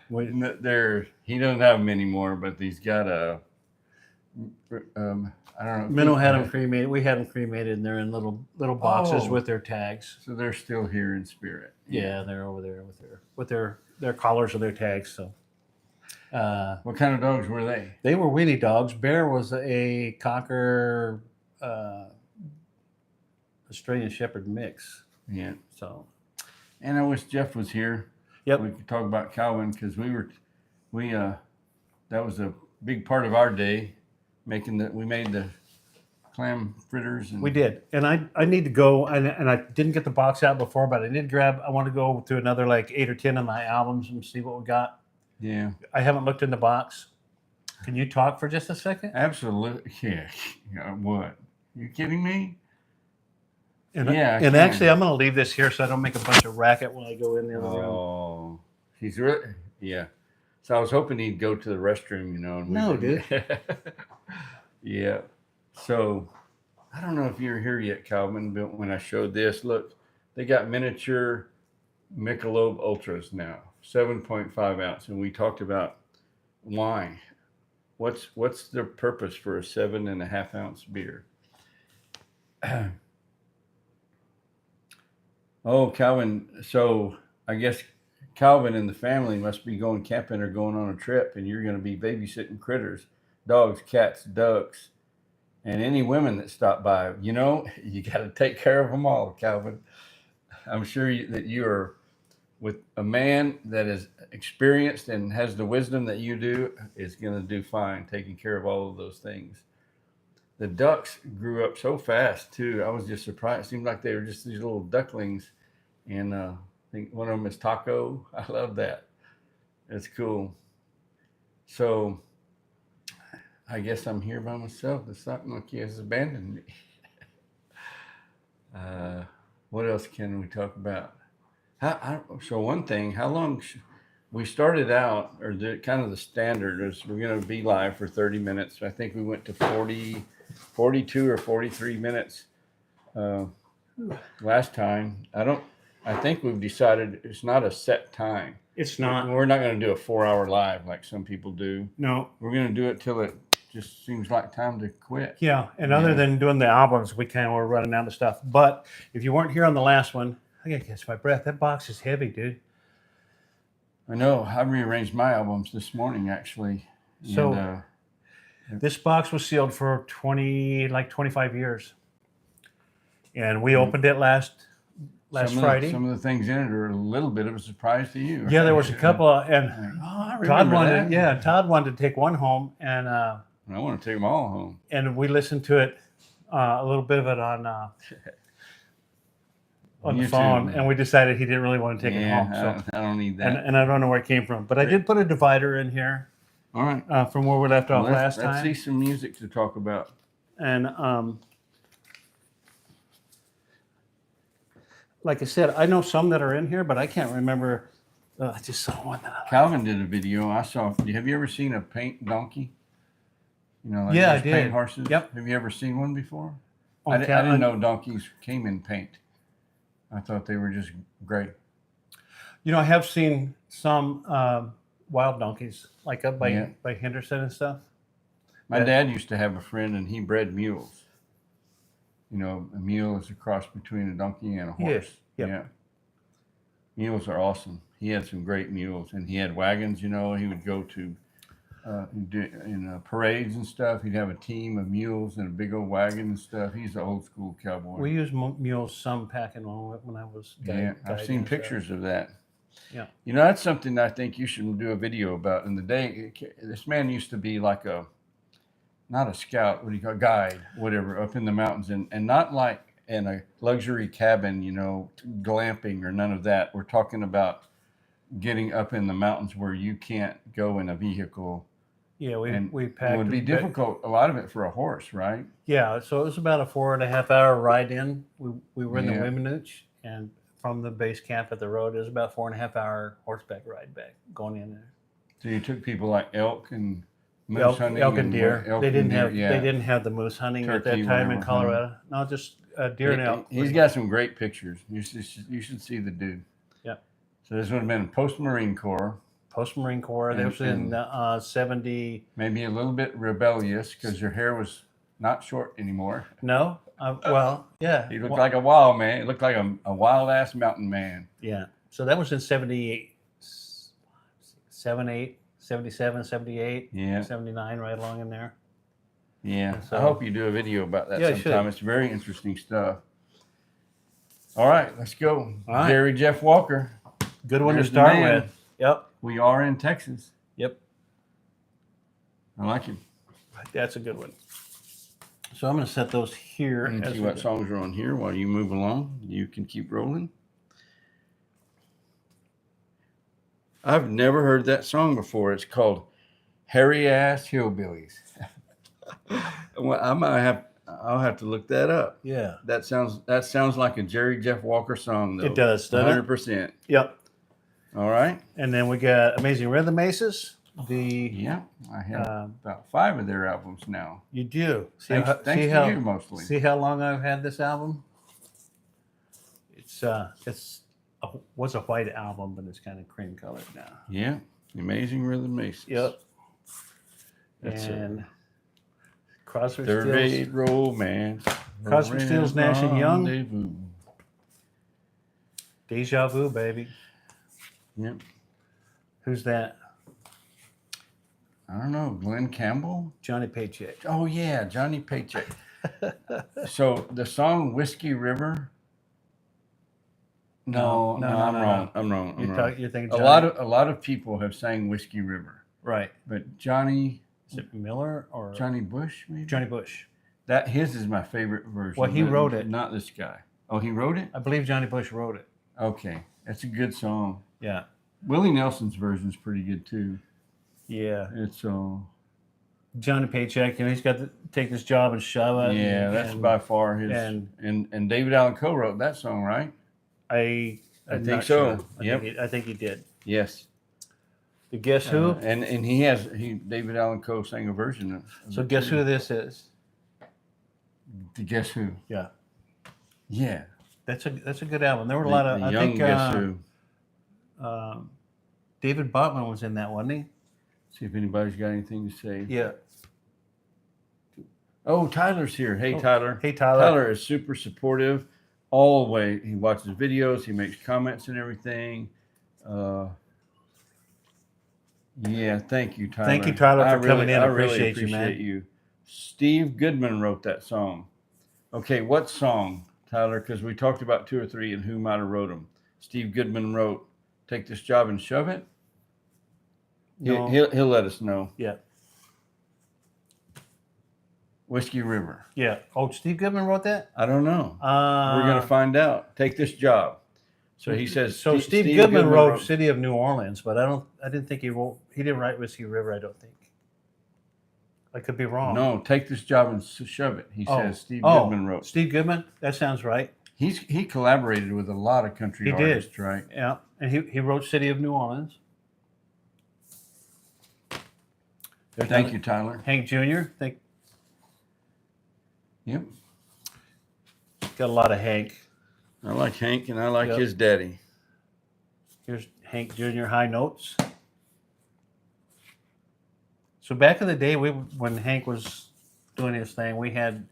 [SPEAKER 2] He doesn't have them anymore, but he's got a. I don't know.
[SPEAKER 1] Minnow had them cremated. We had them cremated, and they're in little boxes
[SPEAKER 2] Oh.
[SPEAKER 1] with their tags.
[SPEAKER 2] So they're still here in spirit.
[SPEAKER 1] Yeah, they're over there with their collars or their tags. So.
[SPEAKER 2] What kind of dogs were they?
[SPEAKER 1] They were weenie dogs. Bear was a Cocker Australian Shepherd mix.
[SPEAKER 2] Yeah.
[SPEAKER 1] So,
[SPEAKER 2] And I wish Jeff was here.
[SPEAKER 1] yep.
[SPEAKER 2] We could talk about Calvin because that was a big part of our day, we made the clam fritters. And
[SPEAKER 1] We did. And I need to go, and I didn't get the box out before, but I want to go to another like 8 or 10 of my albums and see what we got.
[SPEAKER 2] Yeah,
[SPEAKER 1] I haven't looked in the box. Can you talk for just a second?
[SPEAKER 2] absolutely. Yeah. What? You kidding me?
[SPEAKER 1] And,
[SPEAKER 2] Yeah, I
[SPEAKER 1] and
[SPEAKER 2] can.
[SPEAKER 1] actually, I'm going to leave this here so I don't make a bunch of racket when I go in the other room.
[SPEAKER 2] Oh, he's really, yeah. So I was hoping he'd go to the restroom, And
[SPEAKER 1] No,
[SPEAKER 2] dude. Yeah. So I don't know if you're here yet, Calvin, but when I showed this, look, they got miniature Michelob Ultras now, 7.5 ounce, and we talked about why. What's the purpose for a 7.5 ounce beer? Oh, Calvin. So I guess Calvin and the family must be going camping or going on a trip, and you're going to be babysitting critters, dogs, cats, ducks, and any women that stop by. You got to take care of them all, Calvin. I'm sure that you are with a man that is experienced and has the wisdom that you do is going to do fine taking care of all of those things. The ducks grew up so fast too. I was just surprised. It seemed like they were just these little ducklings. And I think one of them is Taco. I love that. It's cool. So I guess I'm here by myself. The sock monkey has abandoned me. What else can we talk about? So one thing, how long we started out, or kind of the standard is we're going to be live for 30 minutes. I think we went to 42 or 43 minutes last time. I think we've decided it's not a set time.
[SPEAKER 1] It's not.
[SPEAKER 2] We're not going to do a 4-hour live like some people do.
[SPEAKER 1] No.
[SPEAKER 2] We're going to do it till it just seems like time to quit.
[SPEAKER 1] Yeah, and other than doing the albums, we kind of were running out of stuff. But if you weren't here on the last one, I gotta catch my breath. That box is heavy, dude.
[SPEAKER 2] I know. I rearranged my albums this morning, actually.
[SPEAKER 1] So this box was sealed for 25 years, and we opened it last Friday.
[SPEAKER 2] Some of the things in it are a little bit of a surprise to you.
[SPEAKER 1] Yeah, there was a couple, and
[SPEAKER 2] I
[SPEAKER 1] Todd
[SPEAKER 2] remember that.
[SPEAKER 1] Todd wanted to take one home, and
[SPEAKER 2] I want to take them all home.
[SPEAKER 1] And we listened to it, a little bit of it on the
[SPEAKER 2] YouTube.
[SPEAKER 1] phone, and we decided he didn't really want to take it home. So
[SPEAKER 2] I don't need that.
[SPEAKER 1] and I don't know where it came from, but I did put a divider in here
[SPEAKER 2] All right.
[SPEAKER 1] from where we left off last
[SPEAKER 2] Let's
[SPEAKER 1] time.
[SPEAKER 2] see some music to talk about.
[SPEAKER 1] And like I said, I know some that are in here, but I can't remember. I just saw one that I liked.
[SPEAKER 2] Calvin did a video. I saw. Have you ever seen a paint donkey? Like
[SPEAKER 1] Yeah,
[SPEAKER 2] those
[SPEAKER 1] I did.
[SPEAKER 2] Paint horses.
[SPEAKER 1] Yep.
[SPEAKER 2] Have you ever seen one before?
[SPEAKER 1] Oh,
[SPEAKER 2] I didn't know donkeys came in paint. I thought they were just great.
[SPEAKER 1] I have seen some wild donkeys, like up by Henderson and stuff.
[SPEAKER 2] My dad used to have a friend, and he bred mules. A mule is a cross between a donkey and a horse.
[SPEAKER 1] Yes. Yep.
[SPEAKER 2] Yeah. Mules are awesome. He had some great mules, and he had wagons. He would go to in parades and stuff. He'd have a team of mules and a big old wagon and stuff. He's an old school cowboy.
[SPEAKER 1] We used mules some packing when I was guiding.
[SPEAKER 2] I've seen pictures of that.
[SPEAKER 1] Yeah.
[SPEAKER 2] That's something I think you should do a video about. In the day, this man used to be like not a scout, what do you call guide, whatever, up in the mountains, and not like in a luxury cabin, glamping or none of that. We're talking about getting up in the mountains where you can't go in a vehicle.
[SPEAKER 1] Yeah, we packed.
[SPEAKER 2] It would be difficult, a lot of it for a horse, right?
[SPEAKER 1] Yeah, so it was about a 4.5 hour ride in. We were in the
[SPEAKER 2] Yeah.
[SPEAKER 1] Weminuche, and from the base camp at the road. It was about 4.5 hour horseback ride back going in there.
[SPEAKER 2] So you took people like elk and moose hunting,
[SPEAKER 1] Elk and deer.
[SPEAKER 2] elk
[SPEAKER 1] They
[SPEAKER 2] and
[SPEAKER 1] didn't
[SPEAKER 2] deer,
[SPEAKER 1] have
[SPEAKER 2] yeah.
[SPEAKER 1] they didn't have the moose hunting at
[SPEAKER 2] Turkey,
[SPEAKER 1] that time in
[SPEAKER 2] whatever,
[SPEAKER 1] Colorado. No, just deer and elk.
[SPEAKER 2] He's got some great pictures. You should see the dude.
[SPEAKER 1] Yep.
[SPEAKER 2] So this would have been post Marine Corps,
[SPEAKER 1] Post Marine Corps. That was in 70.
[SPEAKER 2] maybe a little bit rebellious because your hair was not short anymore.
[SPEAKER 1] No, well, yeah.
[SPEAKER 2] He looked like a wild man. He looked like a wild ass mountain man.
[SPEAKER 1] Yeah. So that was in 78, 78, 77, 78,
[SPEAKER 2] Yeah.
[SPEAKER 1] 79, right along in there.
[SPEAKER 2] Yeah.
[SPEAKER 1] So-
[SPEAKER 2] I hope you do a video about that
[SPEAKER 1] Yeah, I should.
[SPEAKER 2] sometime. It's very interesting stuff. All right, let's go.
[SPEAKER 1] All right.
[SPEAKER 2] Jerry Jeff Walker.
[SPEAKER 1] Good one
[SPEAKER 2] There's
[SPEAKER 1] to
[SPEAKER 2] the
[SPEAKER 1] start
[SPEAKER 2] man.
[SPEAKER 1] with. Yep.
[SPEAKER 2] We are in Texas.
[SPEAKER 1] Yep.
[SPEAKER 2] I like him.
[SPEAKER 1] That's a good one. So I'm going to set those here.
[SPEAKER 2] Let's
[SPEAKER 1] as
[SPEAKER 2] see
[SPEAKER 1] we
[SPEAKER 2] what
[SPEAKER 1] go.
[SPEAKER 2] songs are on here while you move along. You can keep rolling. I've never heard that song before. It's called Hairy Ass Hillbillies. Well, I'll have to look that up.
[SPEAKER 1] Yeah.
[SPEAKER 2] That sounds like a Jerry Jeff Walker song, though.
[SPEAKER 1] It does, doesn't it?
[SPEAKER 2] 100%.
[SPEAKER 1] Yep.
[SPEAKER 2] All right.
[SPEAKER 1] And then we got Amazing Rhythm Aces.
[SPEAKER 2] Yeah, I have
[SPEAKER 1] Um,
[SPEAKER 2] about 5 of their albums now.
[SPEAKER 1] You do.
[SPEAKER 2] Thanks to you mostly.
[SPEAKER 1] See how long I've had this album? It's was a white album, but it's kind of cream colored now.
[SPEAKER 2] Yeah, Amazing Rhythm Aces.
[SPEAKER 1] Yep.
[SPEAKER 2] That's
[SPEAKER 1] And Crosby,
[SPEAKER 2] Third
[SPEAKER 1] Stills.
[SPEAKER 2] Rate Romance.
[SPEAKER 1] Crosby, Stills, Nash and Young.
[SPEAKER 2] Rendezvous.
[SPEAKER 1] Deja Vu, baby.
[SPEAKER 2] Yep.
[SPEAKER 1] Who's that?
[SPEAKER 2] I don't know, Glenn Campbell?
[SPEAKER 1] Johnny Paycheck.
[SPEAKER 2] Oh, yeah, Johnny Paycheck. So the song Whiskey River. No,
[SPEAKER 1] No,
[SPEAKER 2] I'm
[SPEAKER 1] no,
[SPEAKER 2] wrong.
[SPEAKER 1] no.
[SPEAKER 2] I'm wrong.
[SPEAKER 1] You're thinking
[SPEAKER 2] A
[SPEAKER 1] Johnny.
[SPEAKER 2] lot of people have sang Whiskey River,
[SPEAKER 1] Right.
[SPEAKER 2] but Johnny
[SPEAKER 1] Is it Miller or
[SPEAKER 2] Bush, maybe.
[SPEAKER 1] Johnny Bush?
[SPEAKER 2] That his is my favorite version.
[SPEAKER 1] Well, he
[SPEAKER 2] but
[SPEAKER 1] wrote it.
[SPEAKER 2] Not this guy. Oh, he wrote it.
[SPEAKER 1] I believe Johnny Bush wrote it.
[SPEAKER 2] Okay, that's a good song.
[SPEAKER 1] Yeah.
[SPEAKER 2] Willie Nelson's version is pretty good too.
[SPEAKER 1] Yeah.
[SPEAKER 2] It's
[SPEAKER 1] Johnny Paycheck, he's got to take this job and shove it.
[SPEAKER 2] yeah, that's
[SPEAKER 1] and
[SPEAKER 2] by far his.
[SPEAKER 1] and-
[SPEAKER 2] And David Allan Coe wrote that song, right?
[SPEAKER 1] I
[SPEAKER 2] I
[SPEAKER 1] am
[SPEAKER 2] think
[SPEAKER 1] not
[SPEAKER 2] so.
[SPEAKER 1] sure.
[SPEAKER 2] Yep.
[SPEAKER 1] I think he did.
[SPEAKER 2] Yes.
[SPEAKER 1] The Guess Who?
[SPEAKER 2] And David Allan Coe sang a version of.
[SPEAKER 1] So
[SPEAKER 2] it,
[SPEAKER 1] guess
[SPEAKER 2] too.
[SPEAKER 1] who this is?
[SPEAKER 2] The Guess Who?
[SPEAKER 1] Yeah.
[SPEAKER 2] Yeah.
[SPEAKER 1] That's a good album. There were a lot of
[SPEAKER 2] the
[SPEAKER 1] I
[SPEAKER 2] young
[SPEAKER 1] think
[SPEAKER 2] Guess Who.
[SPEAKER 1] David Botman was in that, wasn't he?
[SPEAKER 2] See if anybody's got anything to say.
[SPEAKER 1] Yeah.
[SPEAKER 2] Oh, Tyler's here. Hey,
[SPEAKER 1] Oh,
[SPEAKER 2] Tyler.
[SPEAKER 1] Hey Tyler.
[SPEAKER 2] Tyler is super supportive all the way. He watches videos, he makes comments and everything. Yeah, thank you, Tyler.
[SPEAKER 1] Thank you, Tyler,
[SPEAKER 2] I
[SPEAKER 1] for coming in.
[SPEAKER 2] I really
[SPEAKER 1] Appreciate you, man.
[SPEAKER 2] appreciate you. Steve Goodman wrote that song. Okay, what song, Tyler? Because we talked about 2 or 3 and who might have wrote them. Steve Goodman wrote "Take This Job and Shove It."
[SPEAKER 1] No.
[SPEAKER 2] He'll let us know.
[SPEAKER 1] Yeah.
[SPEAKER 2] Whiskey River.
[SPEAKER 1] Yeah. Oh, Steve Goodman wrote that?
[SPEAKER 2] I don't know.
[SPEAKER 1] We're
[SPEAKER 2] We're gonna find out. Take this job. So he says.
[SPEAKER 1] So Steve Goodman wrote City of New Orleans, but I didn't think he didn't write Whiskey River, I don't think. I could be wrong.
[SPEAKER 2] No, take this job and shove it. He says Steve
[SPEAKER 1] Oh,
[SPEAKER 2] Goodman wrote.
[SPEAKER 1] Steve Goodman? That sounds right.
[SPEAKER 2] He collaborated with a lot of country
[SPEAKER 1] He did.
[SPEAKER 2] artists, right?
[SPEAKER 1] Yeah. And he wrote City of New Orleans. There's
[SPEAKER 2] Thank you, Tyler.
[SPEAKER 1] Hank Jr.
[SPEAKER 2] Yep.
[SPEAKER 1] Got a lot of Hank.
[SPEAKER 2] I like Hank and I like
[SPEAKER 1] Yep.
[SPEAKER 2] his daddy.
[SPEAKER 1] Here's Hank Jr. High Notes. So back in the day, when Hank was doing his thing, we had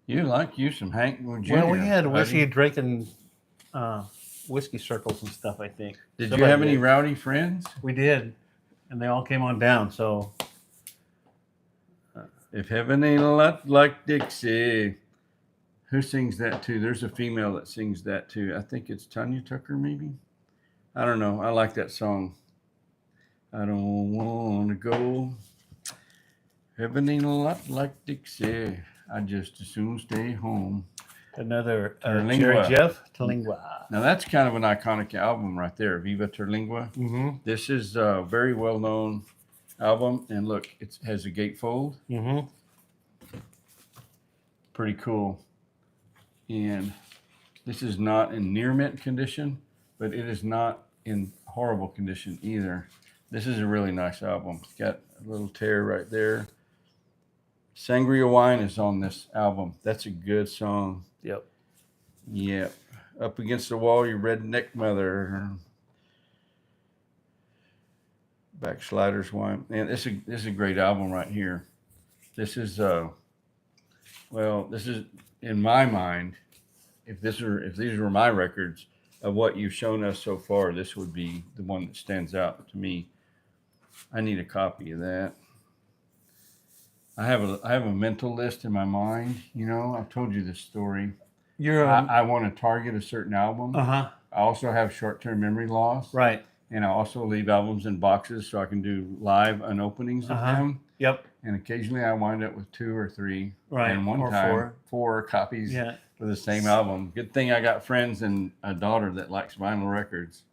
[SPEAKER 2] You like you some Hank Jr.
[SPEAKER 1] well, we had
[SPEAKER 2] buddy.
[SPEAKER 1] whiskey drinking whiskey circles and stuff. I think.
[SPEAKER 2] Did you
[SPEAKER 1] Somebody
[SPEAKER 2] have any
[SPEAKER 1] did.
[SPEAKER 2] rowdy friends?
[SPEAKER 1] We did, and they all came on down. So
[SPEAKER 2] If heaven ain't a lot like Dixie. Who sings that too? There's a female that sings that too. I think it's Tanya Tucker, maybe. I don't know. I like that song. I don't want to go. Heaven ain't a lot like Dixie. I just as soon stay home.
[SPEAKER 1] another
[SPEAKER 2] Terlingua.
[SPEAKER 1] Jerry Jeff Terlingua.
[SPEAKER 2] Now that's kind of an iconic album right there, Viva Terlingua.
[SPEAKER 1] Mm-hmm.
[SPEAKER 2] This is a very well-known album, and look, it has a gatefold.
[SPEAKER 1] Mm-hmm.
[SPEAKER 2] Pretty cool. And This is not in near mint condition, but it is not in horrible condition either. This is a really nice album. It's got a little tear right there. Sangria Wine is on this album. That's a good song.
[SPEAKER 1] Yep.
[SPEAKER 2] Yep. Up Against the Wall, Your Redneck Mother. Backsliders Wine. Man, this is a great album right here. This is this is in my mind, if these were my records of what you've shown us so far, this would be the one that stands out to me. I need a copy of that. I have a mental list in my mind. You know, I've told you this story.
[SPEAKER 1] You're
[SPEAKER 2] I want to target a certain album.
[SPEAKER 1] uh-huh.
[SPEAKER 2] I also have short-term memory loss.
[SPEAKER 1] Right.
[SPEAKER 2] And I also leave albums in boxes so I can do live unopenings of them.
[SPEAKER 1] Yep.
[SPEAKER 2] And occasionally I wind up with 2 or 3.
[SPEAKER 1] Right.
[SPEAKER 2] And one
[SPEAKER 1] Or
[SPEAKER 2] time, 4 copies
[SPEAKER 1] Yeah.
[SPEAKER 2] for the same album. Good thing I got friends and a daughter that likes vinyl records.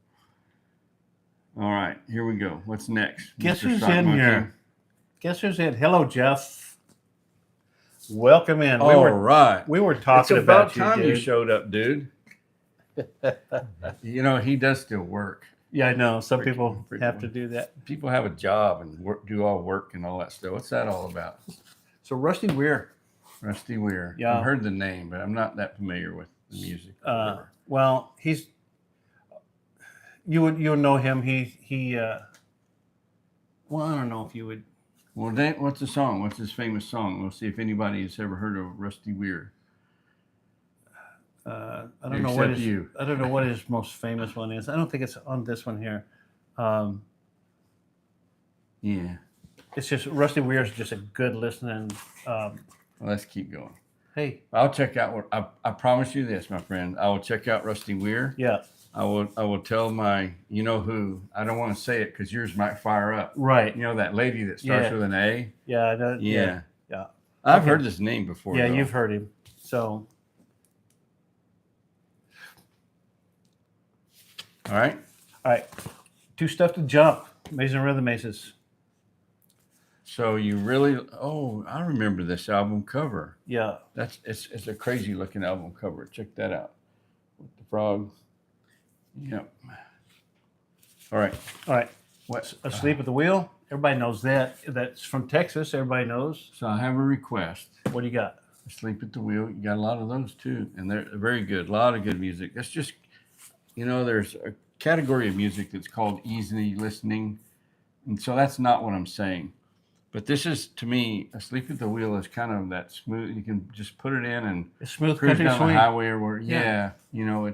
[SPEAKER 2] All right, here we go. What's next?
[SPEAKER 1] Guess
[SPEAKER 2] Mr.
[SPEAKER 1] who's
[SPEAKER 2] Sock
[SPEAKER 1] in
[SPEAKER 2] Monkey?
[SPEAKER 1] here? Guess who's in? Hello, Jeff. Welcome in.
[SPEAKER 2] All right.
[SPEAKER 1] We were talking
[SPEAKER 2] It's about
[SPEAKER 1] you,
[SPEAKER 2] time you
[SPEAKER 1] dude.
[SPEAKER 2] showed up, dude. You know, he does still work.
[SPEAKER 1] Yeah, I know. Some
[SPEAKER 2] Freaking-
[SPEAKER 1] people
[SPEAKER 2] freaking
[SPEAKER 1] have to
[SPEAKER 2] one.
[SPEAKER 1] do that.
[SPEAKER 2] People have a job and do all work and all that stuff. What's that all about?
[SPEAKER 1] So Rusty Weir.
[SPEAKER 2] Rusty Weir.
[SPEAKER 1] Yeah.
[SPEAKER 2] I've heard the name, but I'm not that familiar with the music. or whatever.
[SPEAKER 1] Well, you would know him. Well, I don't know if you would.
[SPEAKER 2] Well, Dan, what's the song? What's his famous song? We'll see if anybody has ever heard of Rusty Weir.
[SPEAKER 1] I don't know what
[SPEAKER 2] Except you.
[SPEAKER 1] I don't know what his most famous one is. I don't think it's on this one here.
[SPEAKER 2] Yeah.
[SPEAKER 1] It's just Rusty Weir is just a good listening.
[SPEAKER 2] Well, let's keep going.
[SPEAKER 1] Hey,
[SPEAKER 2] I'll check out what I promise you this, my friend. I will check out Rusty Weir.
[SPEAKER 1] yeah,
[SPEAKER 2] I will tell my you know who. I don't want to say it because yours might fire up.
[SPEAKER 1] right.
[SPEAKER 2] You know that lady that starts
[SPEAKER 1] Yeah.
[SPEAKER 2] with an A.
[SPEAKER 1] Yeah, I know,
[SPEAKER 2] Yeah.
[SPEAKER 1] yeah.
[SPEAKER 2] I've
[SPEAKER 1] Okay.
[SPEAKER 2] heard this name before.
[SPEAKER 1] Yeah,
[SPEAKER 2] though.
[SPEAKER 1] you've heard him. So,
[SPEAKER 2] All right.
[SPEAKER 1] all right. Two Stuff to Jump. Amazing Rhythm Aces.
[SPEAKER 2] So you really? Oh, I remember this album cover.
[SPEAKER 1] Yeah.
[SPEAKER 2] It's a crazy looking album cover. Check that out. With the frog. Yep. All right.
[SPEAKER 1] All right.
[SPEAKER 2] What?
[SPEAKER 1] Asleep at the Wheel. Everybody knows that. That's from Texas. Everybody knows.
[SPEAKER 2] So I have a request.
[SPEAKER 1] What do you got?
[SPEAKER 2] Sleep at the Wheel. You got a lot of those too, and they're very good. A lot of good music. That's just, there's a category of music that's called easy listening, and so that's not what I'm saying. But this is, to me, Asleep at the Wheel is kind of that smooth. You can just put it in and
[SPEAKER 1] It's smooth
[SPEAKER 2] cruise
[SPEAKER 1] country
[SPEAKER 2] down
[SPEAKER 1] swing.
[SPEAKER 2] the highway or where.
[SPEAKER 1] Yeah.
[SPEAKER 2] Yeah,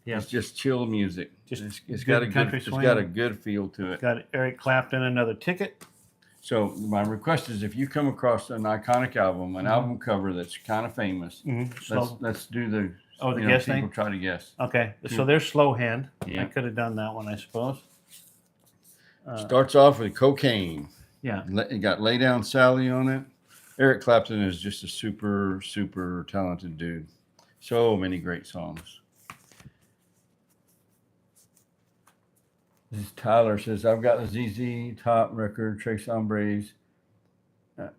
[SPEAKER 1] Yeah.
[SPEAKER 2] it's just chill music.
[SPEAKER 1] Just
[SPEAKER 2] It's
[SPEAKER 1] good
[SPEAKER 2] got a
[SPEAKER 1] country
[SPEAKER 2] it's
[SPEAKER 1] swing.
[SPEAKER 2] got a good feel to it.
[SPEAKER 1] Got Eric Clapton, Another Ticket.
[SPEAKER 2] So my request is if you come across an iconic album, an album cover that's kind of famous, let's do the
[SPEAKER 1] Oh, the
[SPEAKER 2] you know,
[SPEAKER 1] guess
[SPEAKER 2] people
[SPEAKER 1] thing?
[SPEAKER 2] try to guess.
[SPEAKER 1] Okay, so there's Slow Hand.
[SPEAKER 2] Yeah.
[SPEAKER 1] I could have done that one, I suppose.
[SPEAKER 2] Starts off with Cocaine.
[SPEAKER 1] Yeah.
[SPEAKER 2] It got Lay Down Sally on it. Eric Clapton is just a super, super talented dude. So many great songs. This is Tyler says, I've got the ZZ Top record, Trace Hombres,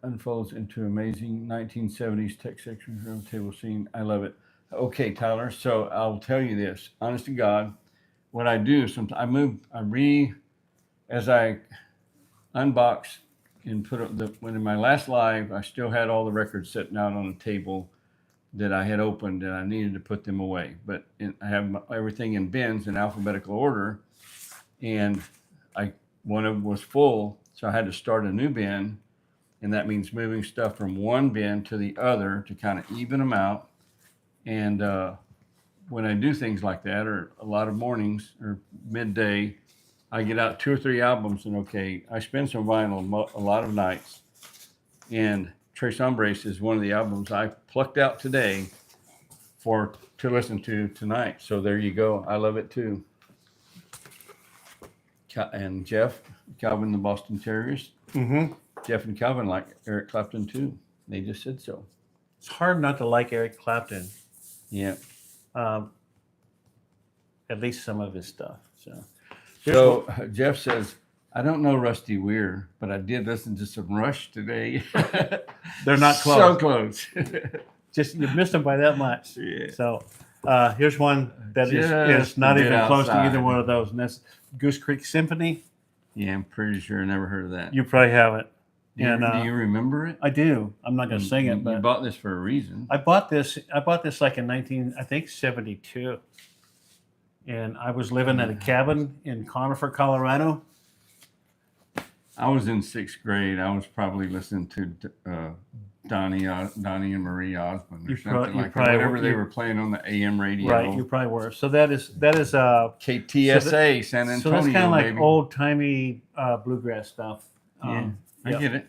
[SPEAKER 2] unfolds into amazing 1970s tech section roundtable scene. I love it. Okay, Tyler. So I'll tell you this, honest to God, what I do sometimes as I unbox and put up when in my last live, I still had all the records sitting out on the table that I had opened and I needed to put them away. But I have everything in bins in alphabetical order, and one of them was full, so I had to start a new bin, and that means moving stuff from one bin to the other to kind of even them out. And when I do things like that, or a lot of mornings or midday, I get out 2 or 3 albums, and I spend some vinyl a lot of nights. And Trace Hombres is one of the albums I plucked out today to listen to tonight. So there you go. I love it too. And Jeff, Calvin the Boston Terriers.
[SPEAKER 1] Mm-hmm.
[SPEAKER 2] Jeff and Calvin like Eric Clapton too. They just said so.
[SPEAKER 1] It's hard not to like Eric Clapton.
[SPEAKER 2] Yeah.
[SPEAKER 1] At least some of his stuff.
[SPEAKER 2] So Jeff says, I don't know Rusty Weir, but I did listen to some Rush today.
[SPEAKER 1] They're not close.
[SPEAKER 2] So close.
[SPEAKER 1] Just you missed them by that much.
[SPEAKER 2] Yeah.
[SPEAKER 1] So, Here's one that is
[SPEAKER 2] Just
[SPEAKER 1] not
[SPEAKER 2] a bit
[SPEAKER 1] even close to either
[SPEAKER 2] outside.
[SPEAKER 1] one of those, and that's Goose Creek Symphony.
[SPEAKER 2] Yeah, I'm pretty sure I never heard of that.
[SPEAKER 1] You probably haven't.
[SPEAKER 2] do, you,
[SPEAKER 1] and,
[SPEAKER 2] do you remember it?
[SPEAKER 1] I do. I'm not going to sing
[SPEAKER 2] You
[SPEAKER 1] it, but
[SPEAKER 2] bought this for a reason.
[SPEAKER 1] I bought this like in 72, and I was living at a cabin in Conifer, Colorado.
[SPEAKER 2] I was in 6th grade. I was probably listening to Donnie and Marie Osmond or
[SPEAKER 1] You
[SPEAKER 2] something
[SPEAKER 1] you
[SPEAKER 2] like that.
[SPEAKER 1] probably
[SPEAKER 2] Whatever
[SPEAKER 1] were-
[SPEAKER 2] they
[SPEAKER 1] you-
[SPEAKER 2] were playing on the AM radio.
[SPEAKER 1] Right, you probably were. So that is
[SPEAKER 2] KTSA San
[SPEAKER 1] so
[SPEAKER 2] Antonio.
[SPEAKER 1] that's kind of like
[SPEAKER 2] baby.
[SPEAKER 1] old timey bluegrass stuff.
[SPEAKER 2] Yeah, I
[SPEAKER 1] yep.
[SPEAKER 2] get it.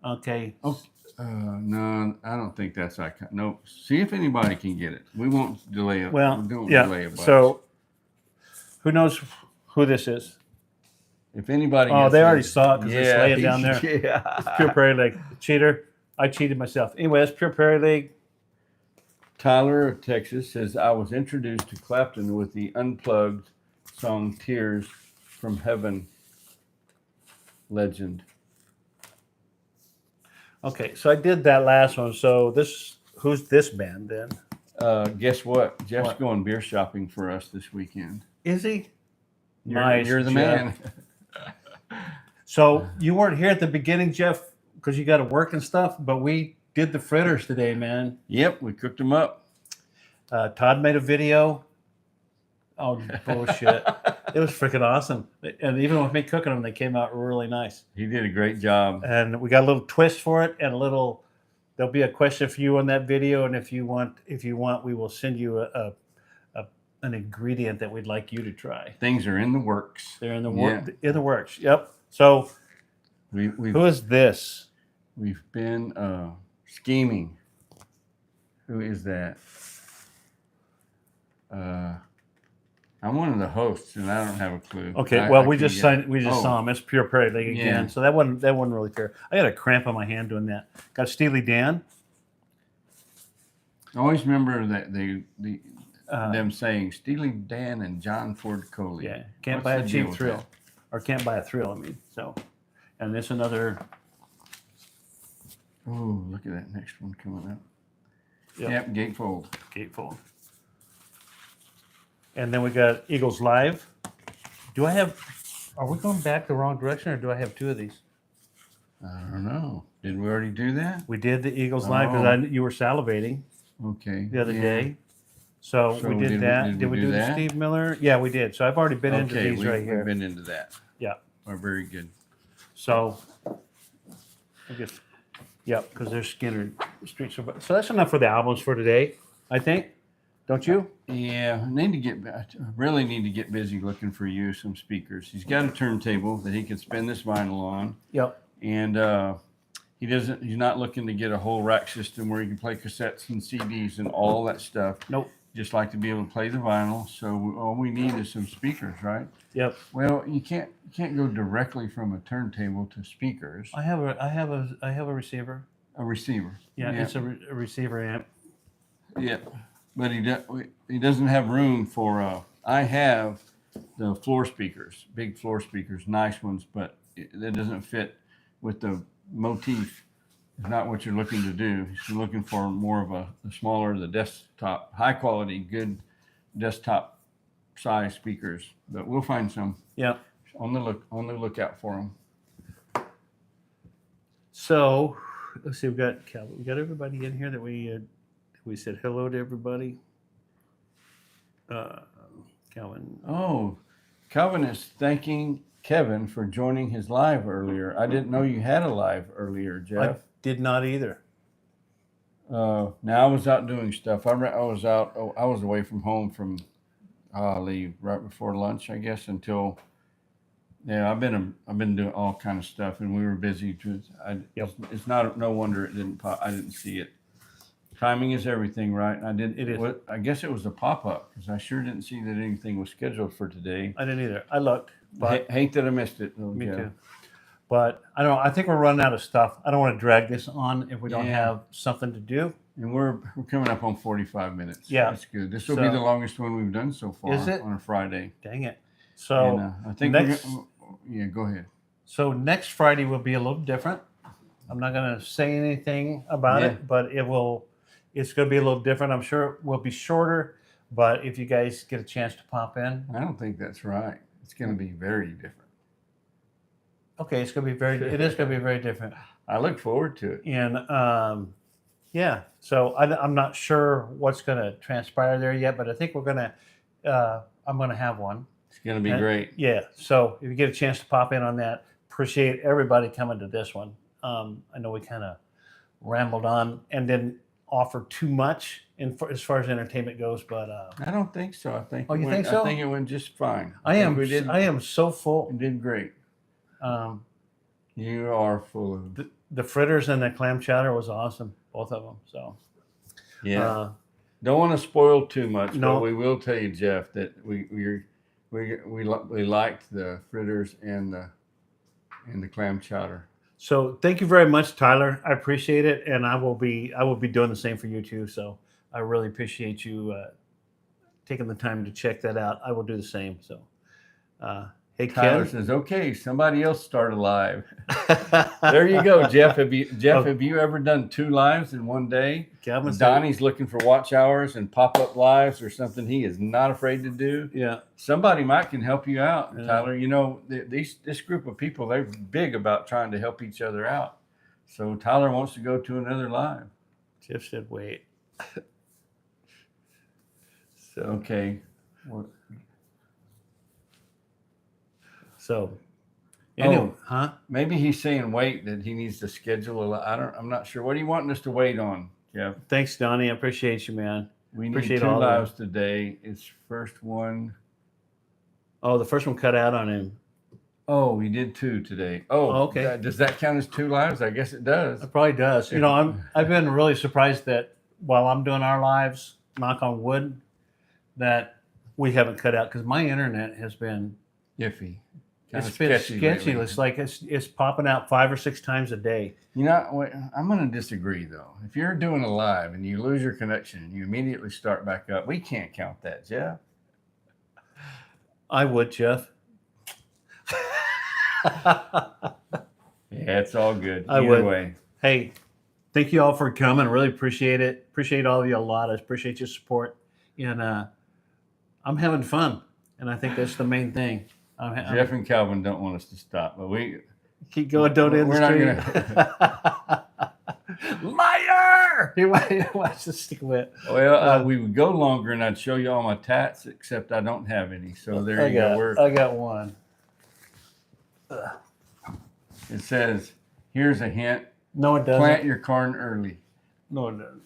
[SPEAKER 1] Okay.
[SPEAKER 2] Oh, no, I don't think that's iconic. Nope. See if anybody can get it. We won't delay it.
[SPEAKER 1] Well,
[SPEAKER 2] we don't
[SPEAKER 1] yeah.
[SPEAKER 2] delay it.
[SPEAKER 1] So who knows who this is?
[SPEAKER 2] if anybody,
[SPEAKER 1] Oh,
[SPEAKER 2] gets
[SPEAKER 1] they
[SPEAKER 2] it-
[SPEAKER 1] already saw it because they lay it down there.
[SPEAKER 2] Yeah.
[SPEAKER 1] Pure Prairie League. Cheater. I cheated myself. Anyway, that's Pure Prairie League.
[SPEAKER 2] Tyler of Texas says, I was introduced to Clapton with the unplugged song Tears from Heaven. Legend.
[SPEAKER 1] Okay, so I did that last one. So who's this band then?
[SPEAKER 2] Guess what? Jeff's
[SPEAKER 1] What?
[SPEAKER 2] going beer shopping for us this weekend.
[SPEAKER 1] Is he?
[SPEAKER 2] You're the
[SPEAKER 1] Jeff.
[SPEAKER 2] man.
[SPEAKER 1] So you weren't here at the beginning, Jeff, because you got to work and stuff. But we did the fritters today, man.
[SPEAKER 2] Yep, we cooked them up.
[SPEAKER 1] Todd made a video. Oh bullshit! It was freaking awesome. And even with me cooking them, they came out really nice.
[SPEAKER 2] He did a great job.
[SPEAKER 1] And we got a little twist for it, and there'll be a question for you on that video. And if you want, we will send you an ingredient that we'd like you to try.
[SPEAKER 2] Things are in the works.
[SPEAKER 1] They're in the
[SPEAKER 2] Yeah.
[SPEAKER 1] in the works. Yep. So
[SPEAKER 2] We've
[SPEAKER 1] who is this?
[SPEAKER 2] we've been scheming. Who is that? I'm one of the hosts, and I don't have a clue.
[SPEAKER 1] Okay.
[SPEAKER 2] I
[SPEAKER 1] We
[SPEAKER 2] can't
[SPEAKER 1] just
[SPEAKER 2] get-
[SPEAKER 1] saw him. It's Pure Prairie League again.
[SPEAKER 2] Yeah.
[SPEAKER 1] So that wasn't really fair. I got a cramp on my hand doing that. Got Steely Dan.
[SPEAKER 2] I always remember that
[SPEAKER 1] Uh,
[SPEAKER 2] them saying Steely Dan and John Ford Coley.
[SPEAKER 1] Yeah. Can't
[SPEAKER 2] What's
[SPEAKER 1] buy
[SPEAKER 2] the
[SPEAKER 1] a
[SPEAKER 2] deal
[SPEAKER 1] cheap
[SPEAKER 2] with
[SPEAKER 1] thrill,
[SPEAKER 2] that?
[SPEAKER 1] or can't buy a thrill. I mean, so, and this another.
[SPEAKER 2] Oh, look at that next one coming up.
[SPEAKER 1] Yep.
[SPEAKER 2] Yep, gatefold.
[SPEAKER 1] Gatefold. And then we got Eagles Live. Are we going back the wrong direction, or do I have two of these?
[SPEAKER 2] I don't know. Did we already do that?
[SPEAKER 1] We did the Eagles Live
[SPEAKER 2] Oh.
[SPEAKER 1] because you were salivating
[SPEAKER 2] Okay.
[SPEAKER 1] the other
[SPEAKER 2] yeah.
[SPEAKER 1] day. So we did that. Did we do the
[SPEAKER 2] that?
[SPEAKER 1] Steve Miller? Yeah, we did. So I've already been into
[SPEAKER 2] Okay,
[SPEAKER 1] these right here.
[SPEAKER 2] We've been into that.
[SPEAKER 1] Yeah.
[SPEAKER 2] Oh, very good.
[SPEAKER 1] So I guess, yeah, because they're Skinner Street. So that's enough for the albums for today, I think. Don't you?
[SPEAKER 2] Yeah, I really need to get busy looking for you some speakers. He's got a turntable that he could spin this vinyl on,
[SPEAKER 1] Yep.
[SPEAKER 2] and he's not looking to get a whole rack system where he can play cassettes and CDs and all that stuff.
[SPEAKER 1] Nope.
[SPEAKER 2] Just like to be able to play the vinyl. So all we need is some speakers, right?
[SPEAKER 1] Yep.
[SPEAKER 2] Well, you can't go directly from a turntable to speakers.
[SPEAKER 1] I have a receiver.
[SPEAKER 2] A receiver.
[SPEAKER 1] Yeah, it's a receiver amp.
[SPEAKER 2] Yeah, but he doesn't have room for. I have the floor speakers, big floor speakers, nice ones, but that doesn't fit with the motif. It's not what you're looking to do. You're looking for more of a smaller, the desktop, high quality, good desktop size speakers. But we'll find some.
[SPEAKER 1] Yeah.
[SPEAKER 2] On the lookout for them.
[SPEAKER 1] So let's see. We got everybody in here that we said hello to everybody. Calvin.
[SPEAKER 2] Oh, Calvin is thanking Kevin for joining his live earlier. I didn't know you had a live earlier, Jeff.
[SPEAKER 1] I did not either.
[SPEAKER 2] Now I was out doing stuff. I was out. Oh, I was away from home from leave right before lunch, I guess, until. Yeah, I've been doing all kind of stuff, and we were busy.
[SPEAKER 1] Yep.
[SPEAKER 2] It's not no wonder it didn't pop. I didn't see it. Timing is everything, right? I didn't.
[SPEAKER 1] It is.
[SPEAKER 2] I guess it was a pop up because I sure didn't see that anything was scheduled for today.
[SPEAKER 1] I didn't either. I looked, but
[SPEAKER 2] Hate that I missed it. Though,
[SPEAKER 1] me
[SPEAKER 2] Jeff.
[SPEAKER 1] too. But I don't know. I think we're running out of stuff. I don't want to drag this on if we don't
[SPEAKER 2] Yeah.
[SPEAKER 1] have something to do.
[SPEAKER 2] And we're coming up on 45 minutes.
[SPEAKER 1] Yeah.
[SPEAKER 2] That's good. This will be
[SPEAKER 1] So-
[SPEAKER 2] the longest one we've done so far.
[SPEAKER 1] Is it?
[SPEAKER 2] On a Friday?
[SPEAKER 1] Dang it. So
[SPEAKER 2] And, I think
[SPEAKER 1] next-
[SPEAKER 2] yeah, go ahead.
[SPEAKER 1] So next Friday will be a little different. I'm not going to say anything about
[SPEAKER 2] Yeah.
[SPEAKER 1] it, but it's going to be a little different. I'm sure it will be shorter, But if you guys get a chance to pop in,
[SPEAKER 2] I don't think that's right. It's going to be very different.
[SPEAKER 1] okay, it's gonna be it is gonna be very different.
[SPEAKER 2] I look forward to it.
[SPEAKER 1] And yeah, so I'm not sure what's gonna transpire there yet, but I think I'm gonna have one.
[SPEAKER 2] It's going to be
[SPEAKER 1] And-
[SPEAKER 2] great.
[SPEAKER 1] Yeah, so if you get a chance to pop in on that, appreciate everybody coming to this one. I know we kind of rambled on and didn't offer too much as far as entertainment goes, but
[SPEAKER 2] I don't think so. I think.
[SPEAKER 1] Oh, you
[SPEAKER 2] it went,
[SPEAKER 1] think so?
[SPEAKER 2] I think it went just fine.
[SPEAKER 1] I
[SPEAKER 2] think
[SPEAKER 1] am
[SPEAKER 2] We did.
[SPEAKER 1] I am so full.
[SPEAKER 2] We did great.
[SPEAKER 1] Um,
[SPEAKER 2] You are full of.
[SPEAKER 1] the fritters and the clam chowder was awesome, both of them. So
[SPEAKER 2] Yeah. Don't want to spoil too much,
[SPEAKER 1] No.
[SPEAKER 2] but we will tell you, Jeff, that we liked the fritters and the clam chowder.
[SPEAKER 1] So thank you very much, Tyler. I appreciate it, and I will be doing the same for you too. So I really appreciate you taking the time to check that out. I will do the same. So, hey,
[SPEAKER 2] Tyler
[SPEAKER 1] Ken.
[SPEAKER 2] says, "Okay, somebody else start a live." There you go, Jeff. Have you ever done 2 lives in one day?
[SPEAKER 1] Calvin said-
[SPEAKER 2] Donnie's looking for watch hours and pop-up lives or something he is not afraid to do.
[SPEAKER 1] Yeah.
[SPEAKER 2] Somebody might can help you out,
[SPEAKER 1] Yeah.
[SPEAKER 2] Tyler. You know, this group of people, they're big about trying to help each other out. So Tyler wants to go to another live.
[SPEAKER 1] Jeff said, "Wait." So
[SPEAKER 2] Okay.
[SPEAKER 1] so. Anyway, huh?
[SPEAKER 2] Maybe he's saying wait that he needs to schedule I'm not sure. What are you wanting us to wait on, Jeff?
[SPEAKER 1] Thanks, Donnie. I appreciate you, man.
[SPEAKER 2] We need
[SPEAKER 1] Appreciate
[SPEAKER 2] 2
[SPEAKER 1] all that.
[SPEAKER 2] lives today. It's first one.
[SPEAKER 1] Oh, the first one cut out on him.
[SPEAKER 2] Oh, we did 2 today. Oh,
[SPEAKER 1] okay.
[SPEAKER 2] Does that count as 2 lives? I guess it does.
[SPEAKER 1] It probably does. You know, I've been really surprised that while I'm doing our lives, knock on wood, that we haven't cut out because my internet has been
[SPEAKER 2] Iffy.
[SPEAKER 1] it's been sketchy.
[SPEAKER 2] lately.
[SPEAKER 1] It's like it's popping out 5 or 6 times a day.
[SPEAKER 2] You know, wait, I'm going to disagree though. If you're doing a live and you lose your connection and you immediately start back up, we can't count that, Jeff.
[SPEAKER 1] I would, Jeff.
[SPEAKER 2] Yeah, it's all good.
[SPEAKER 1] I
[SPEAKER 2] Either
[SPEAKER 1] would.
[SPEAKER 2] way.
[SPEAKER 1] Hey, thank you all for coming. Really appreciate it. Appreciate all of you a lot. I appreciate your support, and I'm having fun, and I think that's the main thing.
[SPEAKER 2] Jeff and Calvin don't want us to stop, but we
[SPEAKER 1] Keep going, don't end
[SPEAKER 2] We're
[SPEAKER 1] the stream. Liar! He wants to stick with.
[SPEAKER 2] well, we would go longer and I'd show you all my tats, except I don't have any. So there you go.
[SPEAKER 1] I got one.
[SPEAKER 2] It says, here's a hint.
[SPEAKER 1] No, it doesn't.
[SPEAKER 2] Plant your corn early.
[SPEAKER 1] No, it doesn't.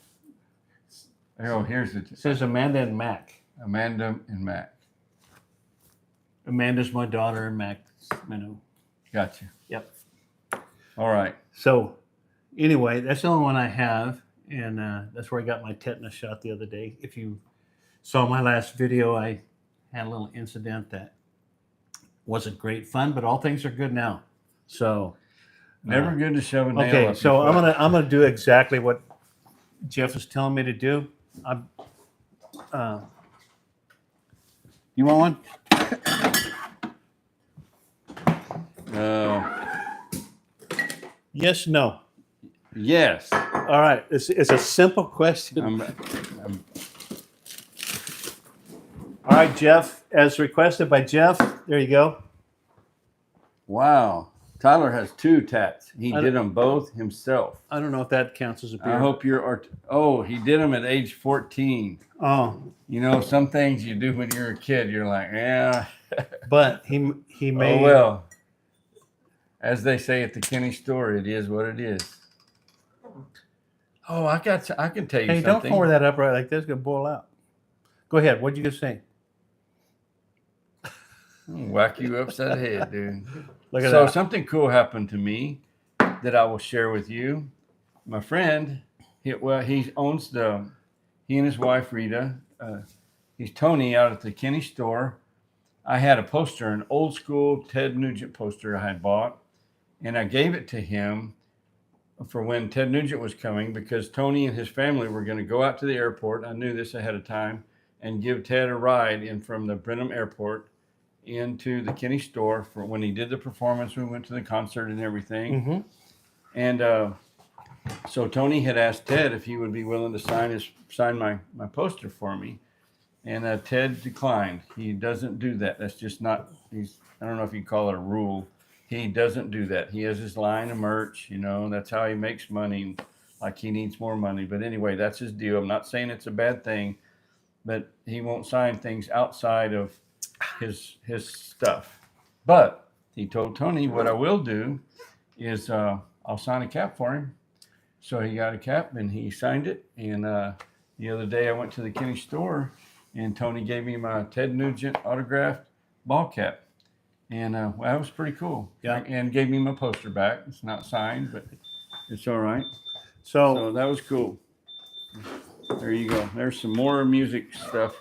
[SPEAKER 2] Oh, here's
[SPEAKER 1] It says Amanda and Mac.
[SPEAKER 2] Amanda and Mac.
[SPEAKER 1] Amanda's my daughter and Mac's Minnow.
[SPEAKER 2] Gotcha.
[SPEAKER 1] Yep.
[SPEAKER 2] All right.
[SPEAKER 1] So anyway, that's the only one I have. And that's where I got my tetanus shot the other day. If you saw my last video, I had a little incident that wasn't great fun, but all things are good now. So
[SPEAKER 2] Never good to shove a nail
[SPEAKER 1] okay,
[SPEAKER 2] up
[SPEAKER 1] so
[SPEAKER 2] your
[SPEAKER 1] I'm
[SPEAKER 2] foot.
[SPEAKER 1] gonna do exactly what Jeff is telling me to do. You want one? Yes, no.
[SPEAKER 2] Yes.
[SPEAKER 1] All right, it's a simple question.
[SPEAKER 2] I'm-
[SPEAKER 1] All right, Jeff, as requested by Jeff, there you go.
[SPEAKER 2] wow. Tyler has 2 tats. He
[SPEAKER 1] I
[SPEAKER 2] did them both himself.
[SPEAKER 1] I don't know if that counts as a beer.
[SPEAKER 2] I hope you're. Oh, he did them at age 14.
[SPEAKER 1] Oh,
[SPEAKER 2] You know, some things you do when you're a kid, you're like, yeah.
[SPEAKER 1] but he made.
[SPEAKER 2] Oh well. As they say at the Kenny store, it is what it is. Oh, I can tell you
[SPEAKER 1] Hey, don't
[SPEAKER 2] something.
[SPEAKER 1] pour that up right like this. It's gonna boil out. Go ahead. What'd you just say?
[SPEAKER 2] Whack you upside the head, dude.
[SPEAKER 1] Look at
[SPEAKER 2] So
[SPEAKER 1] that.
[SPEAKER 2] something cool happened to me that I will share with you. My friend, he and his wife Rita. He's Tony out at the Kenny store. I had a poster, an old school Ted Nugent poster I had bought, and I gave it to him for when Ted Nugent was coming because Tony and his family were going to go out to the airport. I knew this ahead of time and give Ted a ride in from the Brenham Airport into the Kenny store for when he did the performance. We went to the concert and everything.
[SPEAKER 1] Mm-hmm.
[SPEAKER 2] And so Tony had asked Ted if he would be willing to sign my poster for me. And Ted declined. He doesn't do that. That's just not. I don't know if you call it a rule. He doesn't do that. He has his line of merch. That's how he makes money. Like he needs more money. But anyway, that's his deal. I'm not saying it's a bad thing, but he won't sign things outside of his stuff. But he told Tony, what I will do is I'll sign a cap for him. So he got a cap and he signed it. And the other day I went to the Kenny store and Tony gave me my Ted Nugent autographed ball cap. And well, that was pretty cool.
[SPEAKER 1] Yeah.
[SPEAKER 2] And gave me my poster back. It's not signed, but it's all right.
[SPEAKER 1] So
[SPEAKER 2] So that was cool. There you go. There's some more music stuff.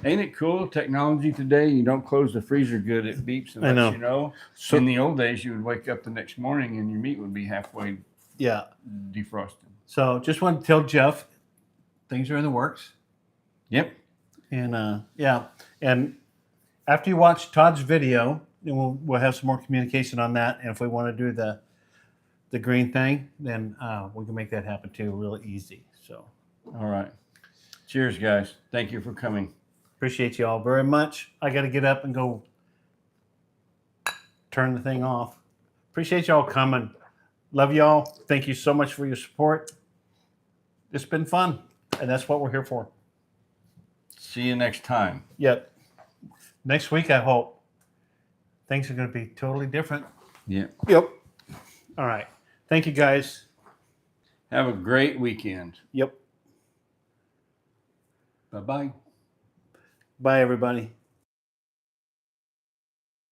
[SPEAKER 2] Ain't it cool? Technology today, you don't close the freezer good, it beeps and
[SPEAKER 1] I know.
[SPEAKER 2] lets you know.
[SPEAKER 1] So-
[SPEAKER 2] In the old days, you would wake up the next morning and your meat would be halfway
[SPEAKER 1] yeah.
[SPEAKER 2] defrosted.
[SPEAKER 1] So just want to tell Jeff things are in the works.
[SPEAKER 2] Yep.
[SPEAKER 1] And yeah. And after you watch Todd's video, then we'll have some more communication on that. And if we want to do the green thing, then we can make that happen too, real easy. So
[SPEAKER 2] All right. Cheers, guys. Thank you for coming.
[SPEAKER 1] appreciate you all very much. I got to get up and go turn the thing off. Appreciate y'all coming. Love y'all. Thank you so much for your support. It's been fun, and that's what we're here for.
[SPEAKER 2] See you next time.
[SPEAKER 1] Yep. Next week, I hope things are going to be totally different.
[SPEAKER 2] Yeah.
[SPEAKER 1] Yep. All right. Thank you, guys.
[SPEAKER 2] Have a great weekend.
[SPEAKER 1] Yep.
[SPEAKER 2] Bye-bye.
[SPEAKER 1] Bye, everybody.